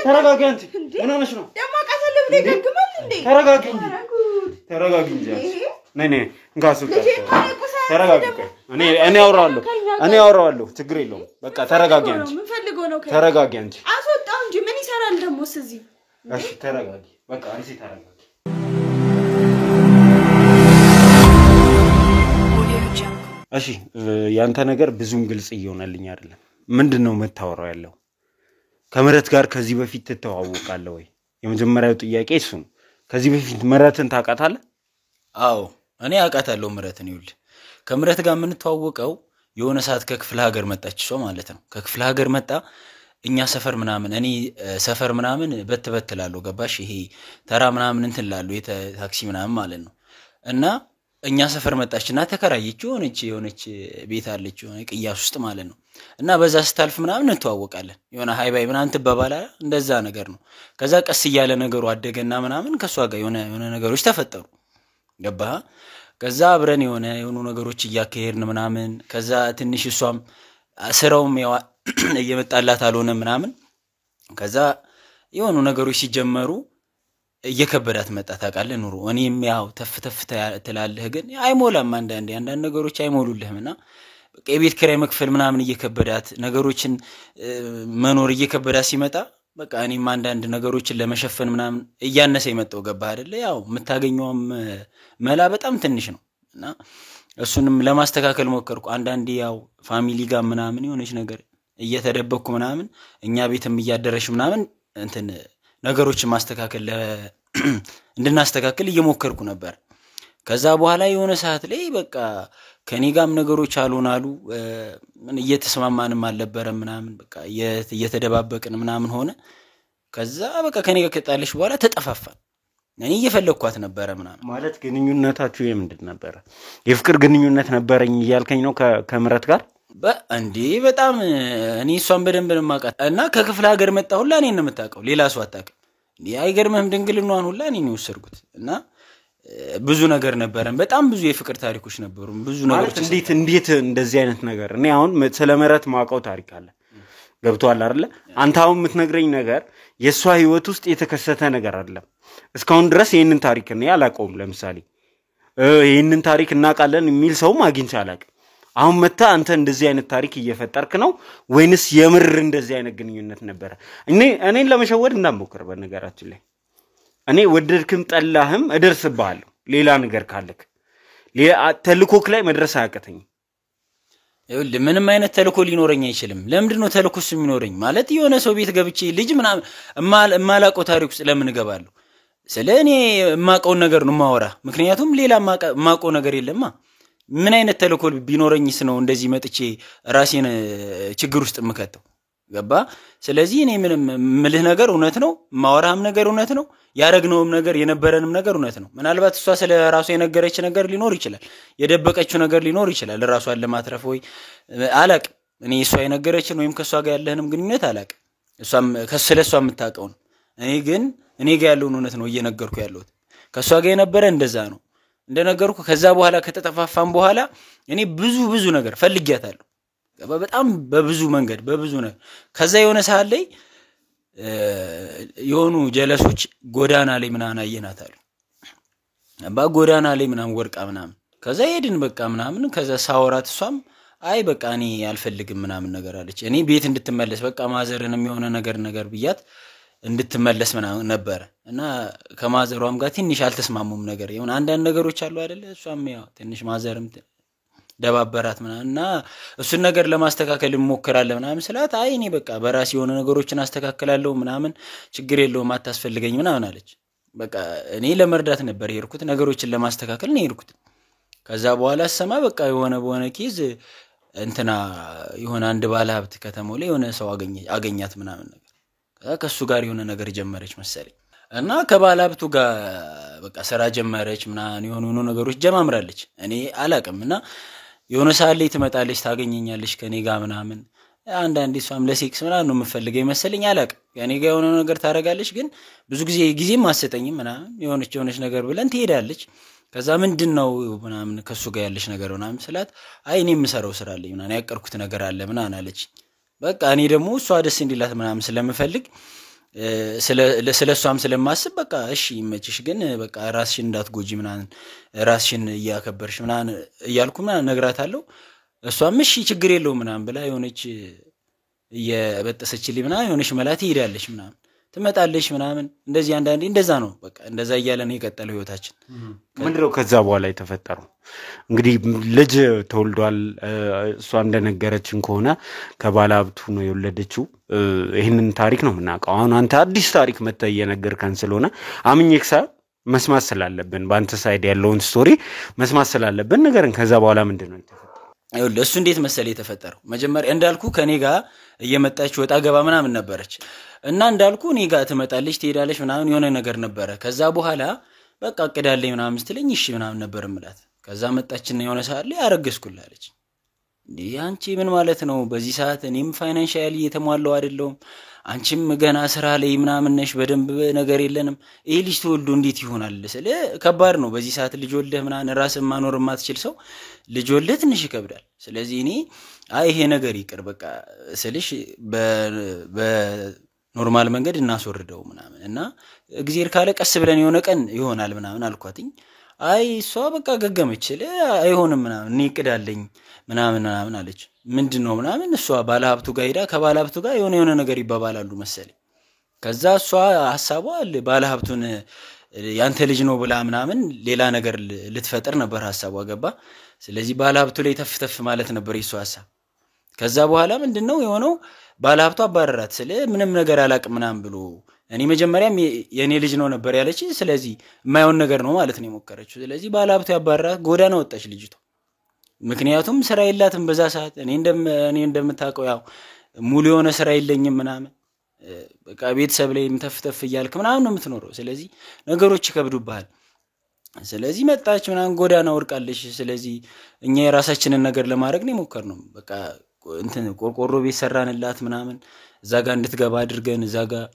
ተረጋጊ። አንቺ ምን ሆነሽ ነው? ደሞ አቃተለ ብለ ይገግማል እንዴ? ተረጋጊ እንጂ ነኔ እንጋሱ ተረጋጊ። እኔ አወራዋለሁ ችግር የለውም። በቃ ተረጋጊ አንቺ። ምን ፈልገው ነው? ተረጋጊ አንቺ። አስወጣው እንጂ ምን ይሰራል ደሞስ እዚህ? እሺ ተረጋጊ። በቃ አንቺ ተረጋጊ። እሺ ያንተ ነገር ብዙም ግልጽ እየሆነልኝ አይደለም። ምንድነው መታወራው ያለው? ከምህረት ጋር ከዚህ በፊት ተተዋወቃለህ ወይ? የመጀመሪያው ጥያቄ እሱ ነው። ከዚህ በፊት ምህረትን ታውቃታለህ? አዎ እኔ አውቃታለሁ ምህረትን። ይኸውልህ ከምህረት ጋር የምንተዋወቀው የሆነ ሰዓት ከክፍለ ሀገር መጣች እሷ ማለት ነው። ከክፍለ ሀገር መጣ እኛ ሰፈር ምናምን እኔ ሰፈር ምናምን በትበትላለሁ፣ ገባሽ? ይሄ ተራ ምናምን እንትን ላለው የታክሲ ምናምን ማለት ነው። እና እኛ ሰፈር መጣችና ተከራየች የሆነች ቤት አለች የሆነ ቅያስ ውስጥ ማለት ነው። እና በዛ ስታልፍ ምናምን እንተዋወቃለን። የሆነ ሃይ ባይ ምናምን ተባባላ እንደዛ ነገር ነው። ከዛ ቀስ እያለ ነገሩ አደገና ምናምን ከሷ ጋር የሆነ ነገሮች ተፈጠሩ፣ ገባህ? ከዛ አብረን የሆኑ ነገሮች እያከሄድን ምናምን ከዛ ትንሽ እሷም ስራውም እየመጣላት አልሆነ ምናምን ከዛ የሆኑ ነገሮች ሲጀመሩ እየከበዳት መጣ። ታውቃለህ ኑሮ እኔም ያው ተፍ ትላለህ ግን አይሞላም። አንዳንድ ነገሮች አይሞሉልህምና በቃ የቤት ኪራይ መክፈል ምናምን እየከበዳት ነገሮችን መኖር እየከበዳት ሲመጣ በቃ እኔም አንዳንድ ነገሮችን ለመሸፈን ምናምን እያነሰ የመጣው ገባ አይደለ ያው የምታገኘውም መላ በጣም ትንሽ ነው እና እሱንም ለማስተካከል ሞከርኩ አንዳንዴ ያው ፋሚሊ ጋር ምናምን የሆነች ነገር እየተደበቅኩ ምናምን እኛ ቤትም እያደረሽ ምናምን እንትን ነገሮችን ማስተካከል እንድናስተካከል እየሞከርኩ ነበር ከዛ በኋላ የሆነ ሰዓት ላይ በቃ ከኔ ጋርም ነገሮች አልሆናሉ ምን እየተስማማንም አልነበረም ምናምን በቃ እየተደባበቅን ምናምን ሆነ ከዛ በቃ ከኔ ጋር ከጣለሽ በኋላ ተጠፋፋን እኔ እየፈለኳት ነበር ምናምን ማለት ግንኙነታችሁ የምንድን ነበር የፍቅር ግንኙነት ነበርኝ ይያልከኝ ነው ከምረት ጋር እንዴ በጣም እኔ እሷን በደንብ ነው ማቃት እና ከክፍለ ሀገር መጣ ሁላ እኔን ነው የምታውቀው ሌላ ሰው አታውቅም እንዴ አይገርምህም ድንግልናዋን ሁላ እኔን ነው ወሰርኩት እና ብዙ ነገር ነበረን በጣም ብዙ የፍቅር ታሪኮች ነበሩ ብዙ ነገሮች እንዴት እንደዚህ አይነት ነገር እኔ አሁን ስለመረት ማውቀው ታሪክ አለ ገብቷል አይደል አንተ አሁን የምትነግረኝ ነገር የሷ ህይወት ውስጥ የተከሰተ ነገር አይደለም እስካሁን ድረስ ይሄንን ታሪክ ነው ያላቀውም ለምሳሌ ይሄንን ታሪክ እናቃለን የሚል ሰው ማግኝቻ አላቀም አሁን መጣ አንተ እንደዚህ አይነት ታሪክ እየፈጠርክ ነው ወይንስ የምር እንደዚህ አይነት ግንኙነት ነበር እኔን ለመሸወድ እንዳሞከር በነገራችን ላይ እኔ ወደድክም ጠላህም እደርስብሃለሁ ሌላ ነገር ካለክ ተልኮክ ላይ መድረስ አያቀተኝ ይኸውልህ ምንም አይነት ተልኮ ሊኖረኝ አይችልም ለምንድነው ተልኮስ የሚኖረኝ ማለት የሆነ ሰው ቤት ገብቼ ልጅ ምናምን ማላቆ ታሪክ ውስጥ ለምን ገባለሁ ስለኔ ማቀው ነገር ነው ማወራ ምክንያቱም ሌላ ማቀው ነገር የለማ ምን አይነት ተልኮ ቢኖረኝስ ነው እንደዚህ መጥቼ ራሴን ችግር ውስጥ ምከተው ገባ ስለዚህ እኔ ምንም ምልህ ነገር እውነት ነው ማወራም ነገር እውነት ነው ያረግነውም ነገር የነበረንም ነገር እውነት ነው ምናልባት እሷ ስለ ራሷ የነገረች ነገር ሊኖር ይችላል የደበቀችው ነገር ሊኖር ይችላል ራሷን ለማትረፍ ወይ አላቅ እኔ እሷ የነገረችን ወይም ከሷ ጋር ያለህንም ግንኙነት አላቅ እሷም ከስለሷ የምታቀው ነው እኔ ጋር ያለውን እውነት ነው እየነገርኩ ያለሁት ከሷ ጋር የነበረ እንደዛ ነው እንደነገርኩ ከዛ በኋላ ከተጠፋፋን በኋላ እኔ ብዙ ነገር ፈልጊያታለሁ በጣም በብዙ መንገድ በብዙ ነገር ከዛ የሆነ ሰዓት ላይ የሆኑ ጀለሶች ጎዳና ላይ ምናምን አየናታል ባጎዳና ላይ ምናምን ወርቃ ምናምን ከዛ ሄድን በቃ ምናምን ከዛ ሳወራት እሷም አይ በቃ እኔ አልፈልግም ምናምን ነገር አለች እኔ ቤት እንድትመለስ በቃ ማዘርንም የሆነ ነገር ብያት እንድትመለስ ምናምን ነበር እና ከማዘሯም ጋር ትንሽ አልተስማሙም ነገር የሆነ አንዳንድ ነገሮች አሉ አይደለ እሷም ያው ትንሽ ማዘርም ደባበራት ምናምንና እሱን ነገር ለማስተካከል እንሞክራለን ምናምን ስላት አይ እኔ በቃ በራሴ የሆነ ነገሮችን አስተካክላለሁ ምናምን ችግር የለውም አታስፈልገኝ ምናምን አለች በቃ እኔ ለመርዳት ነበር የሄድኩት ነገሮችን ለማስተካከል ነው የሄድኩት ከዛ በኋላ ሰማ በቃ በሆነ ኬዝ እንትና የሆነ አንድ ባለ ሀብት ከተማው ላይ የሆነ ሰው አገኛት ምናምን ነገር ከሱ ጋር የሆነ ነገር ጀመረች መሰለኝ እና ከባለ ሀብቱ ጋር በቃ ስራ ጀመረች ምናምን የሆኑ ነገሮች ጀማምራለች እኔ አላቅምና የሆነ ሰዓት ላይ ትመጣለች ታገኘኛለች ከኔ ጋር ምናምን አንዳንዴ እሷም ለሴክስ ምናምን ነው የምፈልገው መሰለኝ አላቅም ያኔ ጋር የሆነ ነገር ታረጋለች ግን ብዙ ጊዜ ማሰጠኝም ምናምን የሆነች ነገር ብለን ትሄዳለች ከዛ ምንድነው ምናምን ከሱ ጋር ያለሽ ነገር ምናምን ስላት አይ እኔ የምሰራው ስራ አለኝ ምናምን ያቀርኩት ነገር አለ ምናምን አለች በቃ እኔ ደግሞ እሷ ደስ እንዲላት ምናምን ስለምፈልግ ስለሷም ስለማስብ በቃ እሺ ይመችሽ ግን በቃ ራስሽን እንዳትጎጂ ምናምን ራስሽን ያከበርሽ ምናምን እያልኩ ምናምን ነግራታለሁ እሷም እሺ ችግር የለውም ምናምን ብላ የሆነች የበጠሰችልኝ ምናምን የሆነች መላት ይሄዳለች ምናምን ትመጣለች ምናምን እንደዚህ አንዳንዴ እንደዛ ነው በቃ እንደዛ እያለን የቀጠለው ህይወታችን ምንድነው ከዛ በኋላ የተፈጠረው እንግዲህ ልጅ ተወልዷል እሷ እንደነገረችን ከሆነ ከባለ ሀብቱ ነው የወለደችው ይሄንን ታሪክ ነው የምናውቀው አሁን አንተ አዲስ ታሪክ መተህ እየነገርከን ስለሆነ አምኜክ መስማት ስላለብን በአንተ ሳይድ ያለውን ስቶሪ መስማት ስላለብን ነገርን ከዛ በኋላ ምንድነው ይኸውልህ እሱ እንዴት መሰለ የተፈጠረው መጀመሪያ እንዳልኩ ከኔ ጋር እየመጣች ወጣ ገባ ምናምን ነበረች እና እንዳልኩ እኔ ጋር ትመጣለች ትሄዳለች ምናምን የሆነ ነገር ነበረ ከዛ በኋላ በቃ አቀዳለኝ ምናምን ስትለኝ እሺ ምናምን ነበር ምላት ከዛ መጣችና የሆነ ሰዓት ላይ አረገዝኩላለች እንዴ አንቺ ምን ማለት ነው በዚህ ሰዓት እኔም ፋይናንሻሊ የተሟላው አይደለም አንቺም ገና ስራ ላይ ምናምን ነሽ በደንብ ነገር የለንም ይሄ ልጅ ተወልዶ እንዴት ይሆናል ስለ ከባድ ነው በዚህ ሰዓት ልጅ ወልደህ ምናምን ራስን ማኖር ማትችል ሰው ልጅ ወልደህ ትንሽ ይከብዳል ስለዚህ እኔ አይ ይሄ ነገር ይቅር በቃ ስልሽ በኖርማል መንገድ እናስወርደው ምናምን እና እግዚአብሔር ካለ ቀስ ብለን የሆነ ቀን ይሆናል ምናምን አልኳትኝ አይ እሷ በቃ ገገመች አይሆንም ምናምን እኔ እቅዳለኝ ምናምን አለች ምንድነው ምናምን እሷ ባለ ሀብቱ ጋር ሄዳ ከባለ ሀብቱ ጋር የሆነ ነገር ይባባላሉ መሰለኝ ከዛ እሷ ሐሳቧ ባለሀብቱን ያንተ ልጅ ነው ብላ ምናምን ሌላ ነገር ልትፈጥር ነበር ሐሳቧ ገባ ስለዚህ ባለሀብቱ ላይ ተፍተፍ ማለት ነበር የሷ ሐሳብ ከዛ በኋላ ምንድነው የሆነው ባለሀብቱ አባረራት ስለ ምንም ነገር አላቅም ምናምን ብሎ እኔ መጀመሪያም የኔ ልጅ ነው ነበር ያለች ስለዚህ የማይሆን ነገር ነው ማለት ነው የሞከረችው ስለዚህ ባለሀብቱ ያባረራት ጎዳና ወጣች ልጅቷ ምክንያቱም ስራ የላትም በዛ ሰዓት እኔ እንደምታውቀው ያው ሙሉ የሆነ ስራ የለኝም ምናምን በቃ ቤተሰብ ላይ ተፍተፍ ይያልክ ምናምን ነው የምትኖረው ስለዚህ ነገሮች ይከብዱብሃል ስለዚህ መጣች ምናምን ጎዳና ወርቃለች ስለዚህ እኛ የራሳችንን ነገር ለማድረግ ነው የሞከርነው በቃ እንትን ቆርቆሮ ቤት ሰራንላት ምናምን እዛ ጋር እንድትገባ አድርገን እዛ ጋር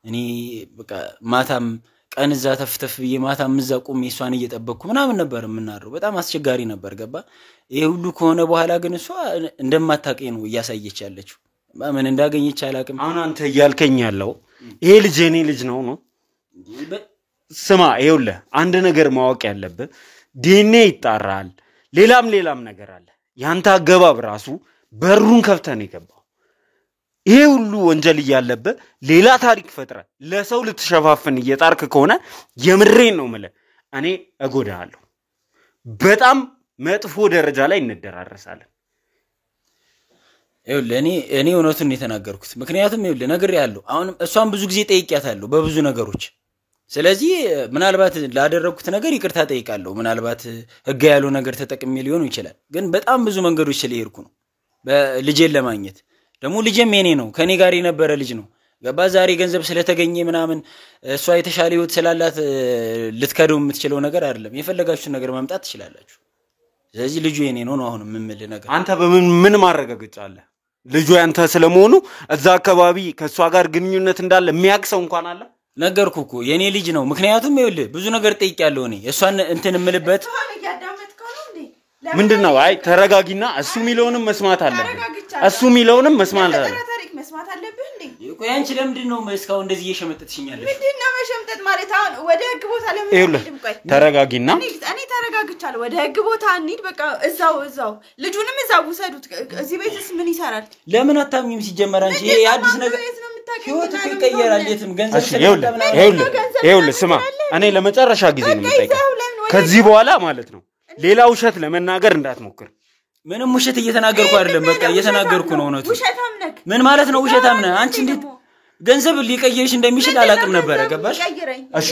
እኔ በቃ ማታም ቀን እዛ ተፍተፍ ብዬ ማታም እዛ ቆሜ እሷን እየጠበቅኩ ምናምን ነበር የምናረው በጣም አስቸጋሪ ነበር ገባ ይሄ ሁሉ ከሆነ በኋላ ግን እሷ እንደማታቀኝ ነው እያሳየች ያለችው ምን እንዳገኘች አላቅም አሁን አንተ ያልከኝ ያለው ይሄ ልጅ የኔ ልጅ ነው ስማ ይኸውልህ አንድ ነገር ማወቅ ያለብህ ዲኤንኤ ይጣራል ሌላም ነገር አለ ያንተ አገባብ ራሱ በሩን ከፍተህ ነው የገባው ይሄ ሁሉ ወንጀል እያለበት ሌላ ታሪክ ፈጥረ ለሰው ልትሸፋፍን እየጣርክ ከሆነ የምሬን ነው ማለት እኔ እጎዳለሁ በጣም መጥፎ ደረጃ ላይ እንደራረሳለን ይኸውልህ እኔ እውነቱን ነው የተናገርኩት ምክንያቱም ይኸውልህ ነገር ያለው አሁን እሷን ብዙ ጊዜ ጠይቂያታለሁ በብዙ ነገሮች ስለዚህ ምናልባት ላደረኩት ነገር ይቅርታ ጠይቃለሁ ምናልባት ህግ ያለው ነገር ተጠቅሜ ሊሆን ይችላል ግን በጣም ብዙ መንገዶች ስለሄድኩ ነው በልጄን ለማግኘት ደሞ ልጄም የኔ ነው ከኔ ጋር የነበረ ልጅ ነው ገባ ዛሬ ገንዘብ ስለተገኘ ምናምን እሷ የተሻለ ህይወት ስላላት ልትከደው የምትችለው ነገር አይደለም የፈለጋችሁት ነገር ማምጣት ትችላላችሁ ስለዚህ ልጁ የኔ ነው አሁን ምምል ነገር አንተ ምን ማረጋግጫለ ልጁ ያንተ ስለመሆኑ እዛ አካባቢ ከሷ ጋር ግንኙነት እንዳለ የሚያክሰው እንኳን አለ ነገርኩኩ የኔ ልጅ ነው ምክንያቱም ይኸውልህ ብዙ ነገር ጠይቄያለሁ እኔ እሷን እንትን ምልበት ምንድነው አይ ተረጋጊና እሱ ሚሊዮንም መስማት አለበት እሱ ሚሊዮንም መስማት አለበት እንዴ ቆይ አንቺ ለምንድነው መስካው እንደዚህ እየሸመጠትሽኛለሽ ምንድነው መሸምጠት ማለት አሁን ወደ ህግ ቦታ ለምን ቆይ ተረጋጊና እኔ ተረጋግቻለሁ ወደ ህግ ቦታ እንሂድ በቃ እዛው ልጁንም እዛው ወሰዱት እዚህ ቤትስ ምን ይሰራል ለምን አታምኝም ሲጀመር አንቺ ይሄ አዲስ ነገር ህይወት ይቀየራል የትም ገንዘብ ስለተመና ይኸውልህ ስማ እኔ ለመጨረሻ ጊዜ ነው የምጠይቀው ከዚህ በኋላ ማለት ነው ሌላ ውሸት ለመናገር እንዳትሞክር ምንም ውሸት እየተናገርኩ አይደለም በቃ እየተናገርኩ ነው ነው ምን ማለት ነው ውሸታም ነህ አንቺ እንዴት ገንዘብ ሊቀየርሽ እንደሚችል አላቅም ነበር ገባሽ እሺ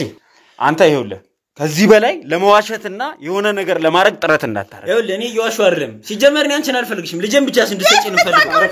አንተ ይኸውልህ ከዚህ በላይ ለመዋሸትና የሆነ ነገር ለማድረግ ጥረት እንዳታረግ ይኸውልህ እኔ እየዋሹ አይደለም ሲጀመር እኔ አንቺን አልፈልግሽም ልጄን ብቻ እንድትሰጪኝ እንፈልጋለሁ